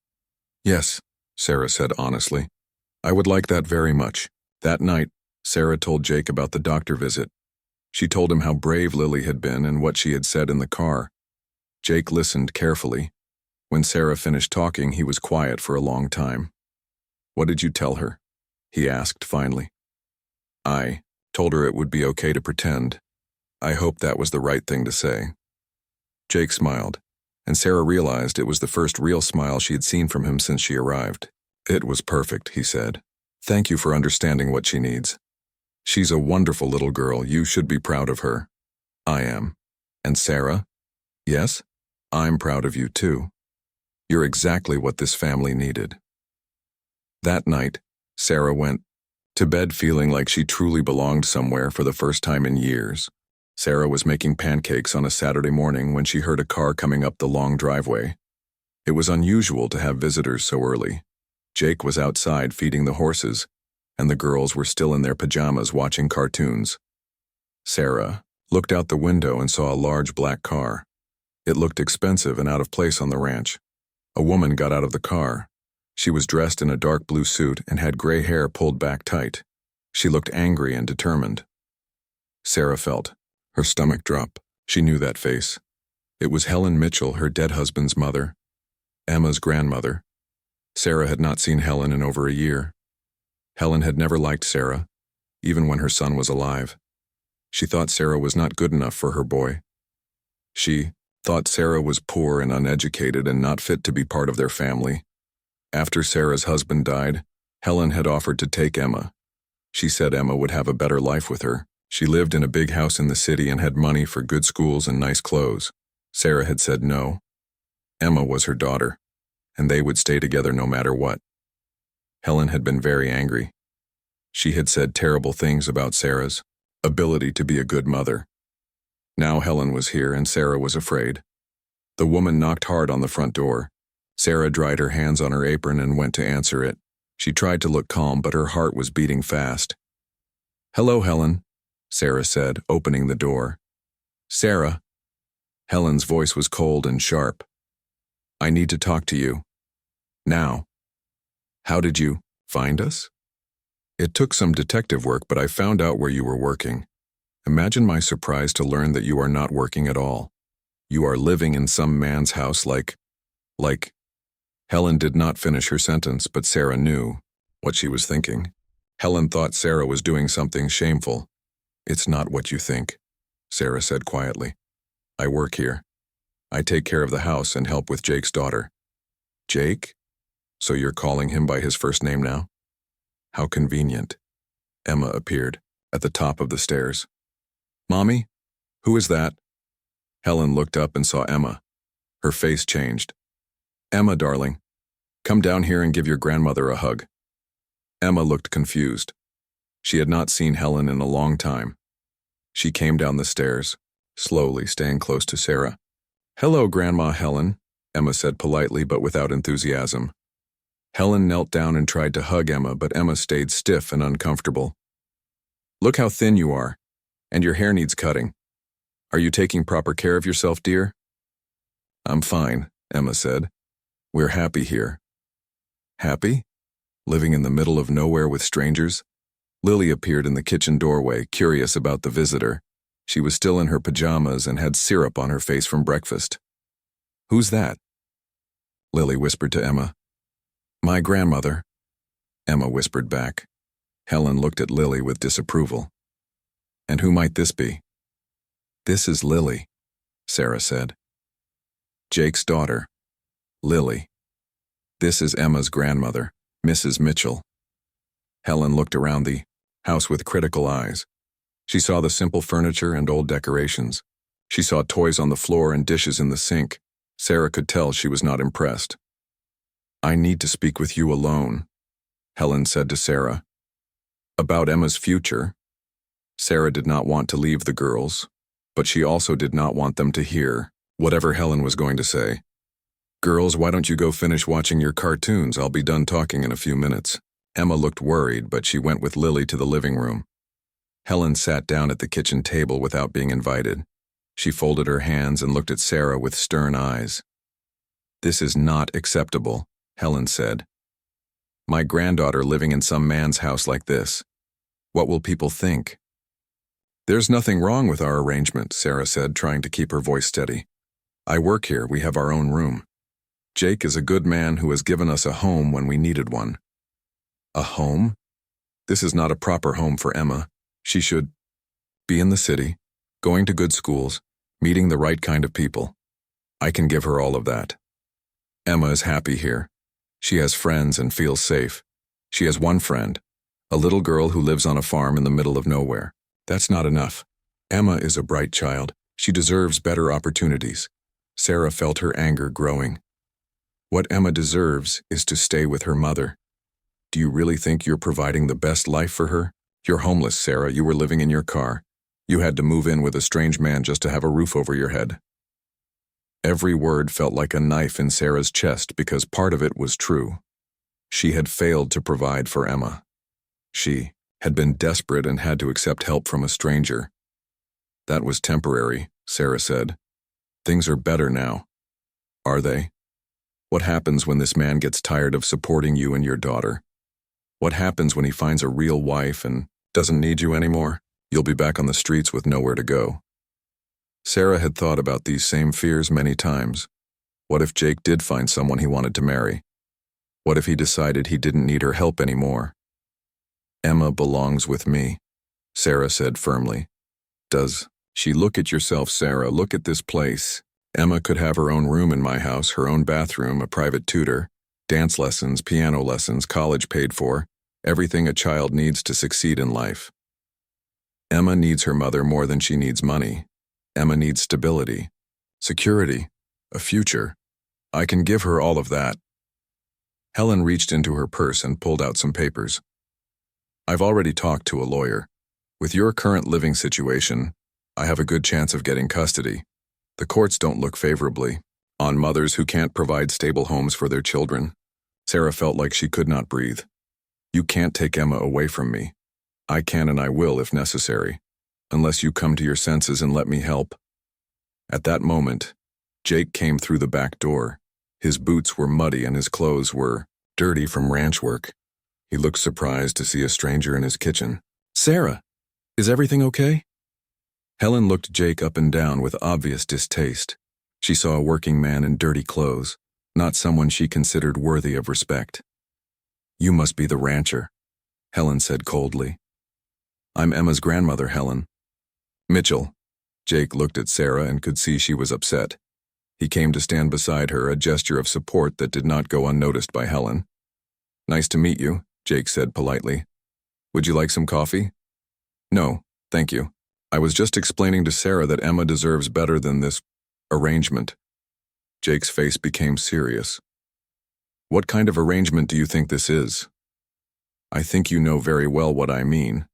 "Yes," Sarah said honestly. "I would like that very much." That night, Sarah told Jake about the doctor visit. She told him how brave Lily had been and what she had said in the car. Jake listened carefully. When Sarah finished talking, he was quiet for a long time. "What did you tell her?" he asked finally. "I told her it would be okay to pretend. I hoped that was the right thing to say." Jake smiled, and Sarah realized it was the first real smile she had seen from him since she arrived. "It was perfect," he said. "Thank you for understanding what she needs. She's a wonderful little girl. You should be proud of her." "I am." "And Sarah?" "Yes, I'm proud of you too. You're exactly what this family needed." That night, Sarah went to bed feeling like she truly belonged somewhere for the first time in years. Sarah was making pancakes on a Saturday morning when she heard a car coming up the long driveway. It was unusual to have visitors so early. Jake was outside feeding the horses, and the girls were still in their pajamas watching cartoons. Sarah looked out the window and saw a large black car. It looked expensive and out of place on the ranch. A woman got out of the car. She was dressed in a dark blue suit and had gray hair pulled back tight. She looked angry and determined. Sarah felt her stomach drop. She knew that face. It was Helen Mitchell, her dead husband's mother, Emma's grandmother. Sarah had not seen Helen in over a year. Helen had never liked Sarah, even when her son was alive. She thought Sarah was not good enough for her boy. She thought Sarah was poor and uneducated and not fit to be part of their family. After Sarah's husband died, Helen had offered to take Emma. She said Emma would have a better life with her. She lived in a big house in the city and had money for good schools and nice clothes. Sarah had said no. Emma was her daughter, and they would stay together no matter what. Helen had been very angry. She had said terrible things about Sarah's ability to be a good mother. Now Helen was here and Sarah was afraid. The woman knocked hard on the front door. Sarah dried her hands on her apron and went to answer it. She tried to look calm, but her heart was beating fast. "Hello, Helen," Sarah said, opening the door. "Sarah." Helen's voice was cold and sharp. "I need to talk to you. Now." "How did you find us?" "It took some detective work, but I found out where you were working. Imagine my surprise to learn that you are not working at all. You are living in some man's house like... Helen did not finish her sentence, but Sarah knew what she was thinking. Helen thought Sarah was doing something shameful. "It's not what you think," Sarah said quietly. "I work here." I take care of the house and help with Jake's daughter. Jake? So you're calling him by his first name now? How convenient. Emma appeared at the top of the stairs. Mommy? Who is that? Helen looked up and saw Emma. Her face changed. Emma, darling, come down here and give your grandmother a hug. Emma looked confused. She had not seen Helen in a long time. She came down the stairs, slowly staying close to Sarah. Hello, Grandma Helen, Emma said politely but without enthusiasm. Helen knelt down and tried to hug Emma, but Emma stayed stiff and uncomfortable. Look how thin you are, and your hair needs cutting. Are you taking proper care of yourself, dear? I'm fine, Emma said. We're happy here. Happy? Living in the middle of nowhere with strangers? Lily appeared in the kitchen doorway, curious about the visitor. She was still in her pajamas and had syrup on her face from breakfast. Who's that? Lily whispered to Emma. My grandmother, Emma whispered back. Helen looked at Lily with disapproval. And who might this be? This is Lily, Sarah said. Jake's daughter, Lily. This is Emma's grandmother, Mrs. Mitchell. Helen looked around the house with critical eyes. She saw the simple furniture and old decorations. She saw toys on the floor and dishes in the sink. Sarah could tell she was not impressed. I need to speak with you alone, Helen said to Sarah. About Emma's future. Sarah did not want to leave the girls, but she also did not want them to hear whatever Helen was going to say. Girls, why don't you go finish watching your cartoons? I'll be done talking in a few minutes. Emma looked worried, but she went with Lily to the living room. Helen sat down at the kitchen table without being invited. She folded her hands and looked at Sarah with stern eyes. This is not acceptable, Helen said. My granddaughter living in some man's house like this. What will people think? There's nothing wrong with our arrangement, Sarah said, trying to keep her voice steady. I work here. We have our own room. Jake is a good man who has given us a home when we needed one. A home? This is not a proper home for Emma. She should be in the city, going to good schools, meeting the right kind of people. I can give her all of that. Emma is happy here. She has friends and feels safe. She has one friend, a little girl who lives on a farm in the middle of nowhere. That's not enough. Emma is a bright child. She deserves better opportunities. Sarah felt her anger growing. What Emma deserves is to stay with her mother. Do you really think you're providing the best life for her? You're homeless, Sarah. You were living in your car. You had to move in with a strange man just to have a roof over your head. Every word felt like a knife in Sarah's chest because part of it was true. She had failed to provide for Emma. She had been desperate and had to accept help from a stranger. That was temporary, Sarah said. Things are better now. Are they? What happens when this man gets tired of supporting you and your daughter? What happens when he finds a real wife and doesn't need you anymore? You'll be back on the streets with nowhere to go. Sarah had thought about these same fears many times. What if Jake did find someone he wanted to marry? What if he decided he didn't need her help anymore? Emma belongs with me, Sarah said firmly. Does she look at yourself, Sarah? Look at this place. Emma could have her own room in my house, her own bathroom, a private tutor, dance lessons, piano lessons, college paid for, everything a child needs to succeed in life. Emma needs her mother more than she needs money. Emma needs stability, security, a future. I can give her all of that. Helen reached into her purse and pulled out some papers. I've already talked to a lawyer. With your current living situation, I have a good chance of getting custody. The courts don't look favorably on mothers who can't provide stable homes for their children. Sarah felt like she could not breathe. You can't take Emma away from me. I can and I will if necessary, unless you come to your senses and let me help. At that moment, Jake came through the back door. His boots were muddy and his clothes were dirty from ranch work. He looked surprised to see a stranger in his kitchen. Sarah, is everything okay? Helen looked Jake up and down with obvious distaste. She saw a working man in dirty clothes, not someone she considered worthy of respect. You must be the rancher, Helen said coldly. I'm Emma's grandmother, Helen. Mitchell. Jake looked at Sarah and could see she was upset. He came to stand beside her, a gesture of support that did not go unnoticed by Helen. "Nice to meet you," Jake said politely. "Would you like some coffee?" "No, thank you. I was just explaining to Sarah that Emma deserves better than this arrangement." Jake's face became serious. "What kind of arrangement do you think this is?" "I think you know very well what I mean."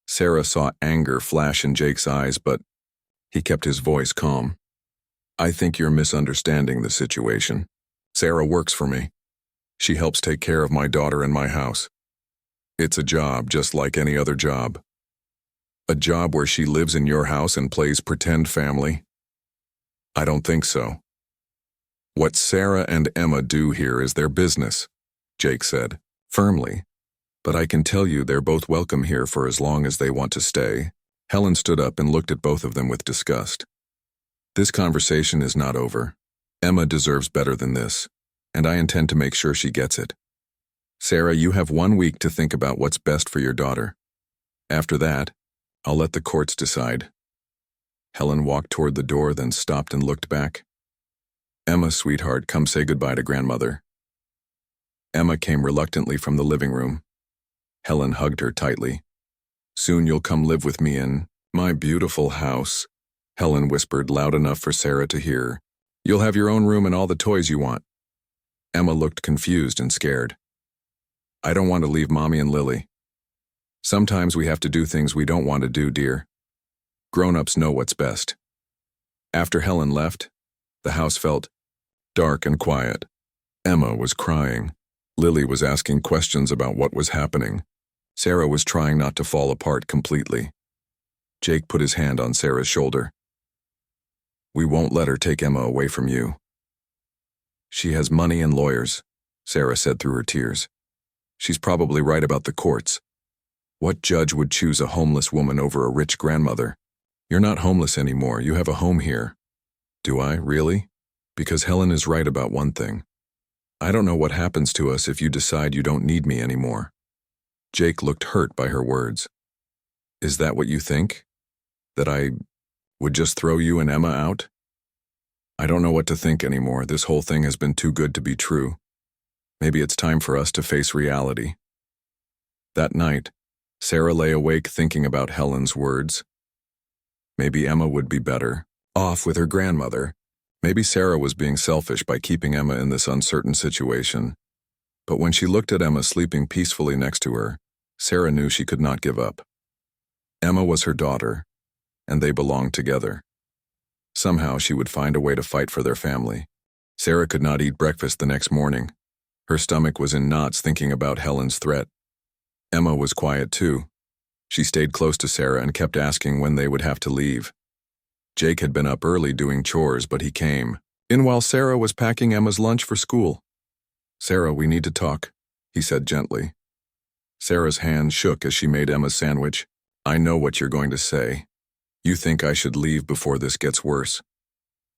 Sarah saw anger flash in Jake's eyes, but he kept his voice calm. "I think you're misunderstanding the situation. Sarah works for me. She helps take care of my daughter and my house. It's a job just like any other job. A job where she lives in your house and plays pretend family? I don't think so. What Sarah and Emma do here is their business," Jake said, firmly. "But I can tell you they're both welcome here for as long as they want to stay." Helen stood up and looked at both of them with disgust. "This conversation is not over. Emma deserves better than this, and I intend to make sure she gets it. Sarah, you have 1 week to think about what's best for your daughter. After that, I'll let the courts decide." Helen walked toward the door, then stopped and looked back. "Emma, sweetheart, come say goodbye to grandmother." Emma came reluctantly from the living room. Helen hugged her tightly. "Soon you'll come live with me in my beautiful house," Helen whispered loud enough for Sarah to hear. "You'll have your own room and all the toys you want." Emma looked confused and scared. "I don't want to leave Mommy and Lily. Sometimes we have to do things we don't want to do, dear. Grown-ups know what's best." After Helen left, the house felt dark and quiet. Emma was crying. Lily was asking questions about what was happening. Sarah was trying not to fall apart completely. Jake put his hand on Sarah's shoulder. "We won't let her take Emma away from you." "She has money and lawyers," Sarah said through her tears. "She's probably right about the courts. What judge would choose a homeless woman over a rich grandmother? You're not homeless anymore. You have a home here." "Do I, really?" "Because Helen is right about one thing. I don't know what happens to us if you decide you don't need me anymore." Jake looked hurt by her words. "Is that what you think? That I would just throw you and Emma out?" "I don't know what to think anymore. This whole thing has been too good to be true. Maybe it's time for us to face reality." That night, Sarah lay awake thinking about Helen's words. Maybe Emma would be better off with her grandmother. Maybe Sarah was being selfish by keeping Emma in this uncertain situation. But when she looked at Emma sleeping peacefully next to her, Sarah knew she could not give up. Emma was her daughter, and they belonged together. Somehow she would find a way to fight for their family. Sarah could not eat breakfast the next morning. Her stomach was in knots thinking about Helen's threat. Emma was quiet too. She stayed close to Sarah and kept asking when they would have to leave. Jake had been up early doing chores, but he came in while Sarah was packing Emma's lunch for school. "Sarah, we need to talk," he said gently. Sarah's hand shook as she made Emma's sandwich. "I know what you're going to say. You think I should leave before this gets worse.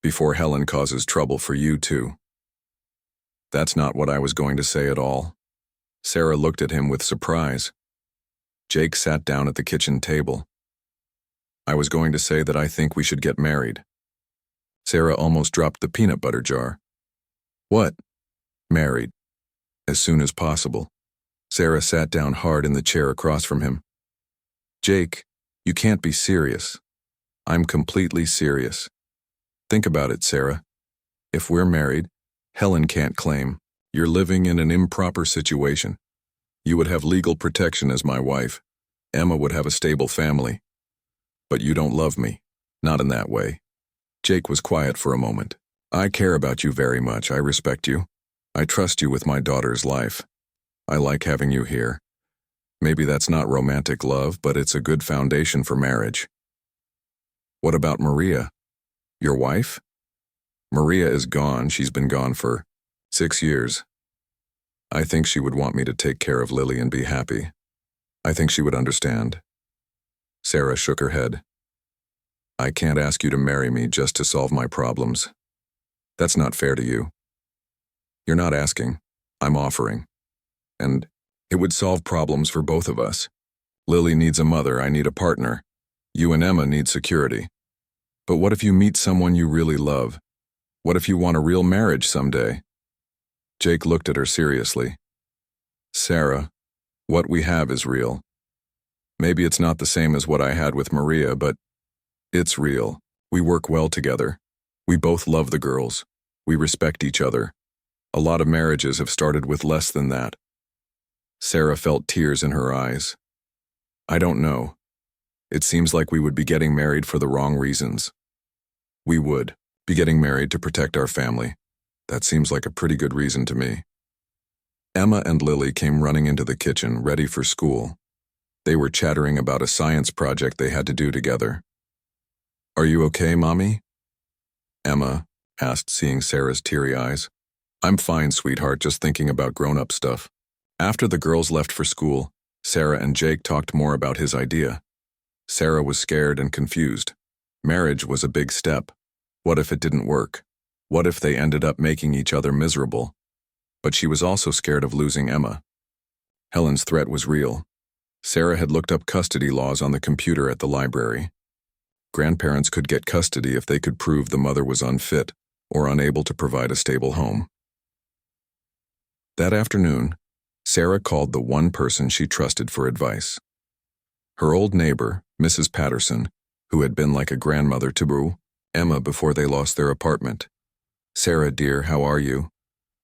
Before Helen causes trouble for you too." "That's not what I was going to say at all." Sarah looked at him with surprise. Jake sat down at the kitchen table. "I was going to say that I think we should get married." Sarah almost dropped the peanut butter jar. "What?" "Married. As soon as possible." Sarah sat down hard in the chair across from him. "Jake, you can't be serious." "I'm completely serious. Think about it, Sarah. If we're married, Helen can't claim you're living in an improper situation. You would have legal protection as my wife. Emma would have a stable family. But you don't love me. Not in that way." Jake was quiet for a moment. "I care about you very much. I respect you. I trust you with my daughter's life. I like having you here. Maybe that's not romantic love, but it's a good foundation for marriage." "What about Maria? Your wife?" "Maria is gone. She's been gone for 6 years. I think she would want me to take care of Lily and be happy. I think she would understand." Sarah shook her head. "I can't ask you to marry me just to solve my problems. That's not fair to you. You're not asking. I'm offering. And it would solve problems for both of us. Lily needs a mother. I need a partner. You and Emma need security. But what if you meet someone you really love? What if you want a real marriage someday? Jake looked at her seriously. Sarah, what we have is real. Maybe it's not the same as what I had with Maria, but it's real. We work well together. We both love the girls. We respect each other. A lot of marriages have started with less than that. Sarah felt tears in her eyes. I don't know. It seems like we would be getting married for the wrong reasons. We would be getting married to protect our family. That seems like a pretty good reason to me. Emma and Lily came running into the kitchen, ready for school. They were chattering about a science project they had to do together. Are you okay, Mommy? Emma asked, seeing Sarah's teary eyes. I'm fine, sweetheart, just thinking about grown-up stuff. After the girls left for school, Sarah and Jake talked more about his idea. Sarah was scared and confused. Marriage was a big step. What if it didn't work? What if they ended up making each other miserable? But she was also scared of losing Emma. Helen's threat was real. Sarah had looked up custody laws on the computer at the library. Grandparents could get custody if they could prove the mother was unfit or unable to provide a stable home. That afternoon, Sarah called the one person she trusted for advice. Her old neighbor, Mrs. Patterson, who had been like a grandmother to Emma before they lost their apartment. Sarah, dear, how are you?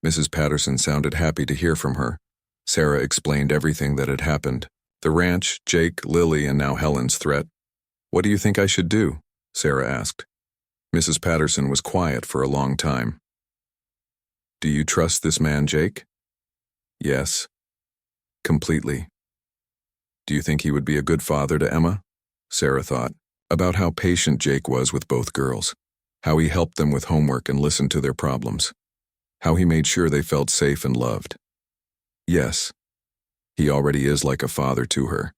Mrs. Patterson sounded happy to hear from her. Sarah explained everything that had happened. The ranch, Jake, Lily, and now Helen's threat. What do you think I should do? Sarah asked. Mrs. Patterson was quiet for a long time. Do you trust this man, Jake? Yes. Completely. Do you think he would be a good father to Emma? Sarah thought about how patient Jake was with both girls, how he helped them with homework and listened to their problems, how he made sure they felt safe and loved. Yes, he already is like a father to her.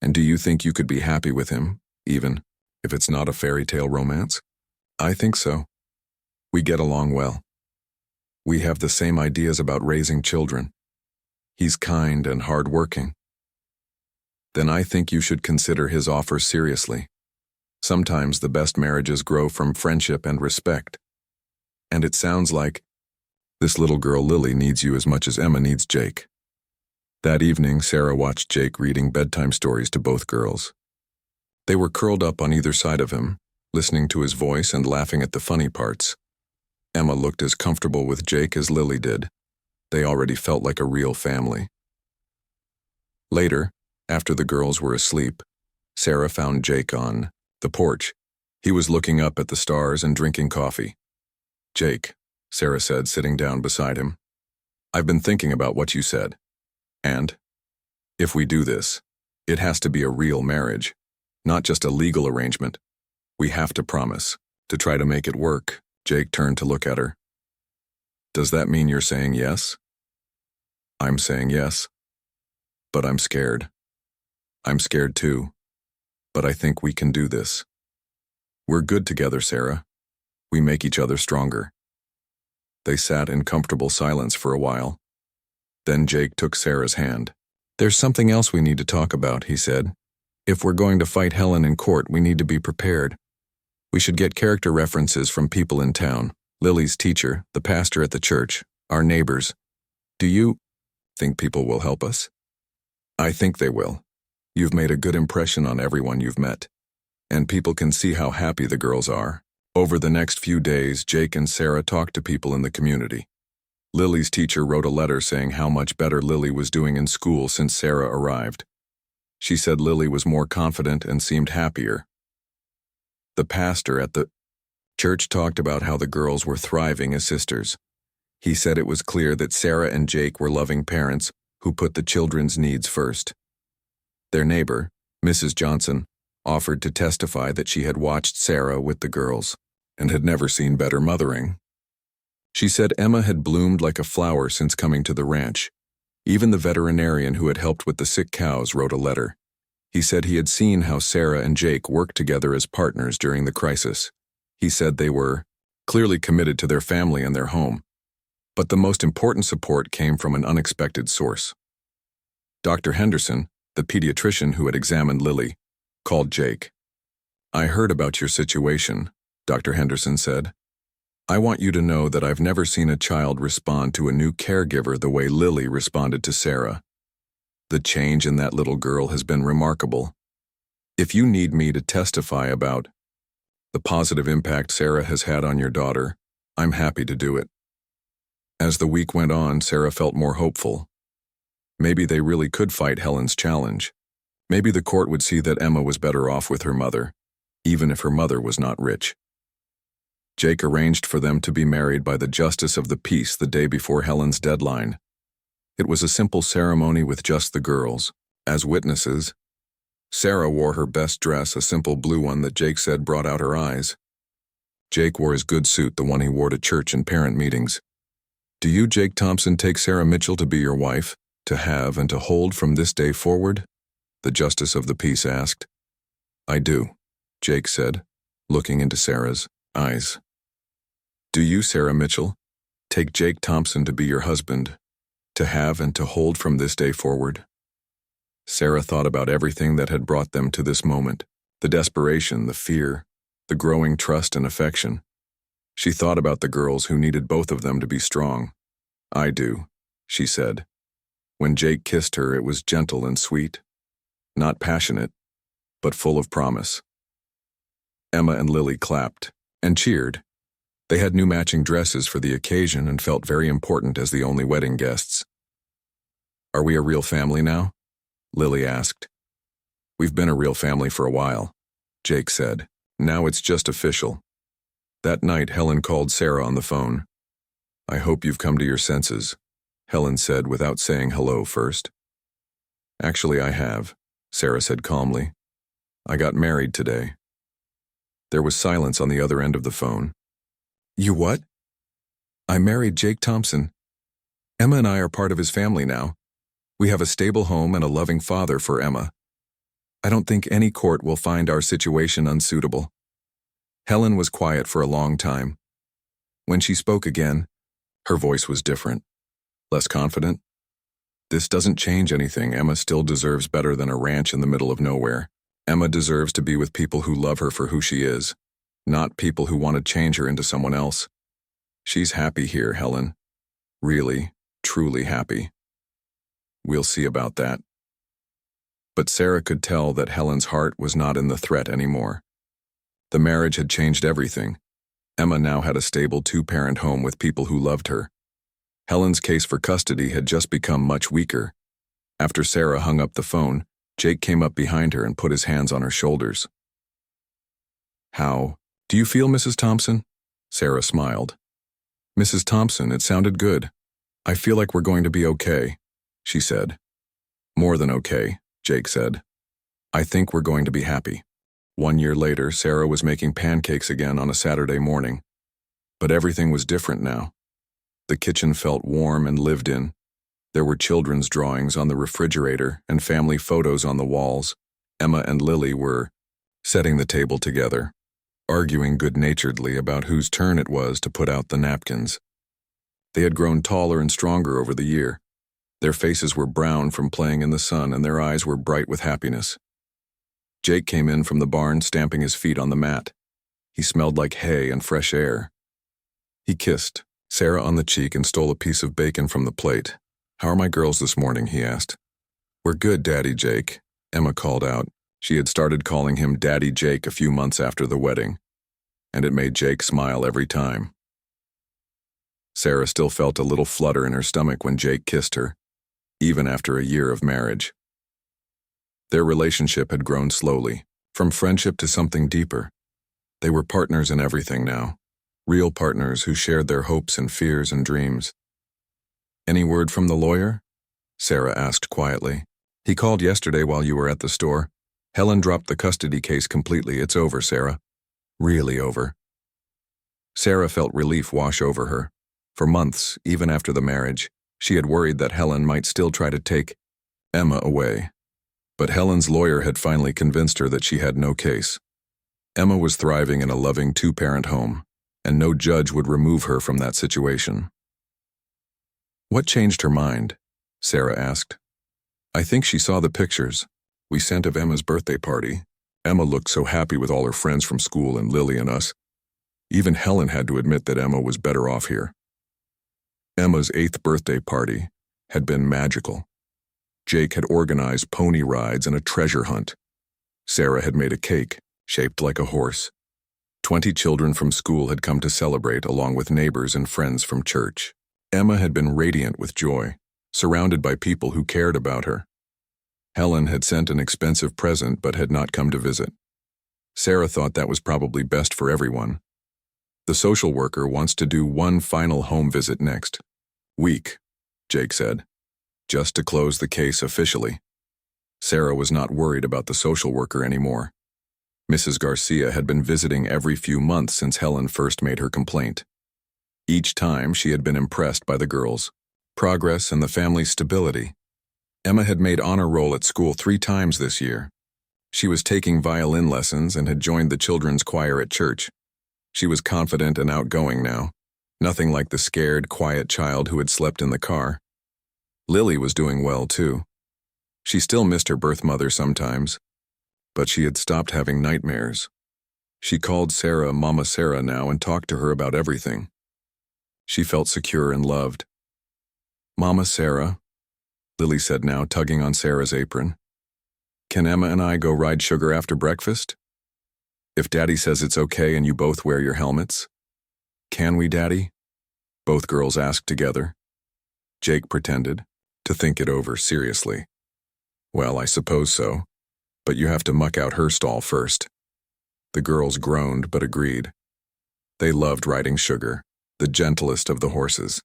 And do you think you could be happy with him, even if it's not a fairy tale romance? I think so. We get along well. We have the same ideas about raising children. He's kind and hardworking. Then I think you should consider his offer seriously. Sometimes the best marriages grow from friendship and respect. And it sounds like this little girl Lily needs you as much as Emma needs Jake. That evening, Sarah watched Jake reading bedtime stories to both girls. They were curled up on either side of him, listening to his voice and laughing at the funny parts. Emma looked as comfortable with Jake as Lily did. They already felt like a real family. Later, after the girls were asleep, Sarah found Jake on the porch. He was looking up at the stars and drinking coffee. Jake, Sarah said, sitting down beside him. I've been thinking about what you said. And if we do this, it has to be a real marriage, not just a legal arrangement. We have to promise to try to make it work. Jake turned to look at her. Does that mean you're saying yes? I'm saying yes. But I'm scared. I'm scared too. But I think we can do this. We're good together, Sarah. We make each other stronger. They sat in comfortable silence for a while. Then Jake took Sarah's hand. There's something else we need to talk about, he said. If we're going to fight Helen in court, we need to be prepared. We should get character references from people in town. Lily's teacher, the pastor at the church, our neighbors. Do you think people will help us? I think they will. You've made a good impression on everyone you've met. And people can see how happy the girls are. Over the next few days, Jake and Sarah talked to people in the community. Lily's teacher wrote a letter saying how much better Lily was doing in school since Sarah arrived. She said Lily was more confident and seemed happier. The pastor at the church talked about how the girls were thriving as sisters. He said it was clear that Sarah and Jake were loving parents who put the children's needs first. Their neighbor, Mrs. Johnson, offered to testify that she had watched Sarah with the girls and had never seen better mothering. She said Emma had bloomed like a flower since coming to the ranch. Even the veterinarian who had helped with the sick cows wrote a letter. He said he had seen how Sarah and Jake worked together as partners during the crisis. He said they were clearly committed to their family and their home. But the most important support came from an unexpected source. Dr. Henderson, the pediatrician who had examined Lily, called Jake. I heard about your situation, Dr. Henderson said. I want you to know that I've never seen a child respond to a new caregiver the way Lily responded to Sarah. The change in that little girl has been remarkable. If you need me to testify about the positive impact Sarah has had on your daughter, I'm happy to do it. As the week went on, Sarah felt more hopeful. Maybe they really could fight Helen's challenge. Maybe the court would see that Emma was better off with her mother, even if her mother was not rich. Jake arranged for them to be married by the Justice of the Peace the day before Helen's deadline. It was a simple ceremony with just the girls as witnesses. Sarah wore her best dress, a simple blue one that Jake said brought out her eyes. Jake wore his good suit, the one he wore to church and parent meetings. Do you, Jake Thompson, take Sarah Mitchell to be your wife, to have and to hold from this day forward? The Justice of the Peace asked. I do, Jake said, looking into Sarah's eyes. Do you, Sarah Mitchell, take Jake Thompson to be your husband, to have and to hold from this day forward? Sarah thought about everything that had brought them to this moment, the desperation, the fear, the growing trust and affection. She thought about the girls who needed both of them to be strong. I do, she said. When Jake kissed her, it was gentle and sweet, not passionate, but full of promise. Emma and Lily clapped and cheered. They had new matching dresses for the occasion and felt very important as the only wedding guests. Are we a real family now? Lily asked. We've been a real family for a while, Jake said. Now it's just official. That night, Helen called Sarah on the phone. I hope you've come to your senses, Helen said without saying hello first. Actually, I have, Sarah said calmly. I got married today. There was silence on the other end of the phone. You what? I married Jake Thompson. Emma and I are part of his family now. We have a stable home and a loving father for Emma. I don't think any court will find our situation unsuitable. Helen was quiet for a long time. When she spoke again, her voice was different, less confident. This doesn't change anything. Emma still deserves better than a ranch in the middle of nowhere. Emma deserves to be with people who love her for who she is, not people who want to change her into someone else. She's happy here, Helen. Really, truly happy. We'll see about that. But Sarah could tell that Helen's heart was not in the threat anymore. The marriage had changed everything. Emma now had a stable two-parent home with people who loved her. Helen's case for custody had just become much weaker. After Sarah hung up the phone, Jake came up behind her and put his hands on her shoulders. How do you feel, Mrs. Thompson? Sarah smiled. Mrs. Thompson, it sounded good. I feel like we're going to be okay, she said. More than okay, Jake said. I think we're going to be happy. 1 year later, Sarah was making pancakes again on a Saturday morning. But everything was different now. The kitchen felt warm and lived in. There were children's drawings on the refrigerator and family photos on the walls. Emma and Lily were setting the table together, arguing good-naturedly about whose turn it was to put out the napkins. They had grown taller and stronger over the year. Their faces were brown from playing in the sun, and their eyes were bright with happiness. Jake came in from the barn, stamping his feet on the mat. He smelled like hay and fresh air. He kissed Sarah on the cheek and stole a piece of bacon from the plate. How are my girls this morning? He asked. We're good, Daddy Jake, Emma called out. She had started calling him Daddy Jake a few months after the wedding, and it made Jake smile every time. Sarah still felt a little flutter in her stomach when Jake kissed her, even after a year of marriage. Their relationship had grown slowly, from friendship to something deeper. They were partners in everything now, real partners who shared their hopes and fears and dreams. Any word from the lawyer? Sarah asked quietly. He called yesterday while you were at the store. Helen dropped the custody case completely. It's over, Sarah. Really over. Sarah felt relief wash over her. For months, even after the marriage, she had worried that Helen might still try to take Emma away. But Helen's lawyer had finally convinced her that she had no case. Emma was thriving in a loving two-parent home, and no judge would remove her from that situation. What changed her mind? Sarah asked. I think she saw the pictures we sent of Emma's birthday party. Emma looked so happy with all her friends from school and Lily and us. Even Helen had to admit that Emma was better off here. Emma's 8th birthday party had been magical. Jake had organized pony rides and a treasure hunt. Sarah had made a cake, shaped like a horse. 20 children from school had come to celebrate, along with neighbors and friends from church. Emma had been radiant with joy, surrounded by people who cared about her. Helen had sent an expensive present but had not come to visit. Sarah thought that was probably best for everyone. The social worker wants to do one final home visit next week, Jake said, just to close the case officially. Sarah was not worried about the social worker anymore. Mrs. Garcia had been visiting every few months since Helen first made her complaint. Each time she had been impressed by the girls' progress and the family's stability. Emma had made honor roll at school 3 times this year. She was taking violin lessons and had joined the children's choir at church. She was confident and outgoing now, nothing like the scared, quiet child who had slept in the car. Lily was doing well, too. She still missed her birth mother sometimes, but she had stopped having nightmares. She called Sarah Mama Sarah now and talked to her about everything. She felt secure and loved. Mama Sarah, Lily said now, tugging on Sarah's apron. Can Emma and I go ride Sugar after breakfast? If Daddy says it's okay and you both wear your helmets. Can we, Daddy? Both girls asked together. Jake pretended to think it over seriously. Well, I suppose so, but you have to muck out her stall first. The girls groaned but agreed. They loved riding Sugar, the gentlest of the horses.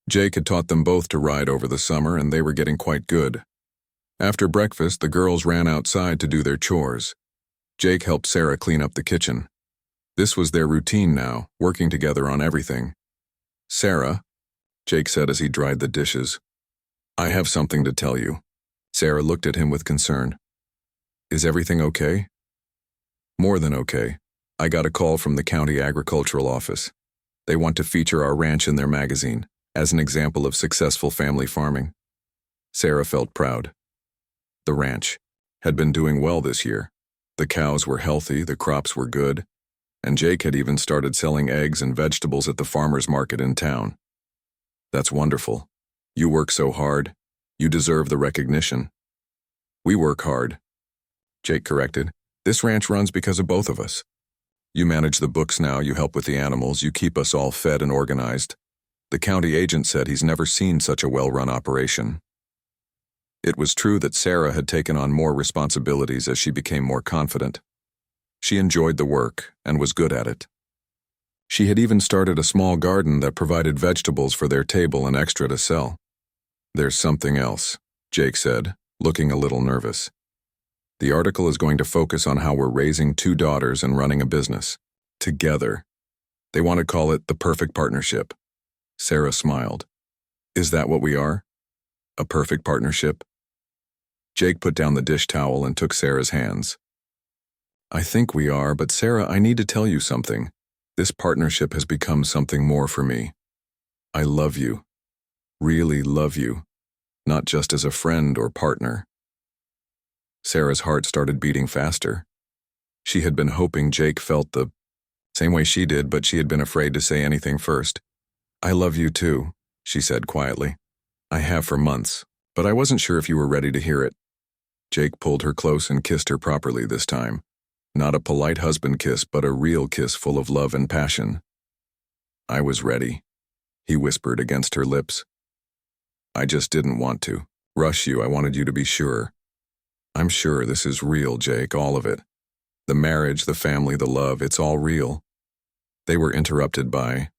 Jake had taught them both to ride over the summer, and they were getting quite good. After breakfast, the girls ran outside to do their chores. Jake helped Sarah clean up the kitchen. This was their routine now, working together on everything. Sarah, Jake said as he dried the dishes, I have something to tell you. Sarah looked at him with concern. Is everything okay? More than okay. I got a call from the county agricultural office. They want to feature our ranch in their magazine as an example of successful family farming. Sarah felt proud. The ranch had been doing well this year. The cows were healthy, the crops were good, and Jake had even started selling eggs and vegetables at the farmer's market in town. That's wonderful. You work so hard. You deserve the recognition. We work hard, Jake corrected. This ranch runs because of both of us. You manage the books now, you help with the animals, you keep us all fed and organized. The county agent said he's never seen such a well-run operation. It was true that Sarah had taken on more responsibilities as she became more confident. She enjoyed the work and was good at it. She had even started a small garden that provided vegetables for their table and extra to sell. There's something else, Jake said, looking a little nervous. The article is going to focus on how we're raising 2 daughters and running a business. Together. They want to call it the perfect partnership. Sarah smiled. Is that what we are? A perfect partnership? Jake put down the dish towel and took Sarah's hands. I think we are, but Sarah, I need to tell you something. This partnership has become something more for me. I love you. Really love you. Not just as a friend or partner. Sarah's heart started beating faster. She had been hoping Jake felt the same way she did, but she had been afraid to say anything first. I love you too, she said quietly. I have for months, but I wasn't sure if you were ready to hear it. Jake pulled her close and kissed her properly this time. Not a polite husband kiss, but a real kiss full of love and passion. I was ready, he whispered against her lips. I just didn't want to rush you. I wanted you to be sure. I'm sure this is real, Jake, all of it. The marriage, the family, the love, it's all real. They were interrupted by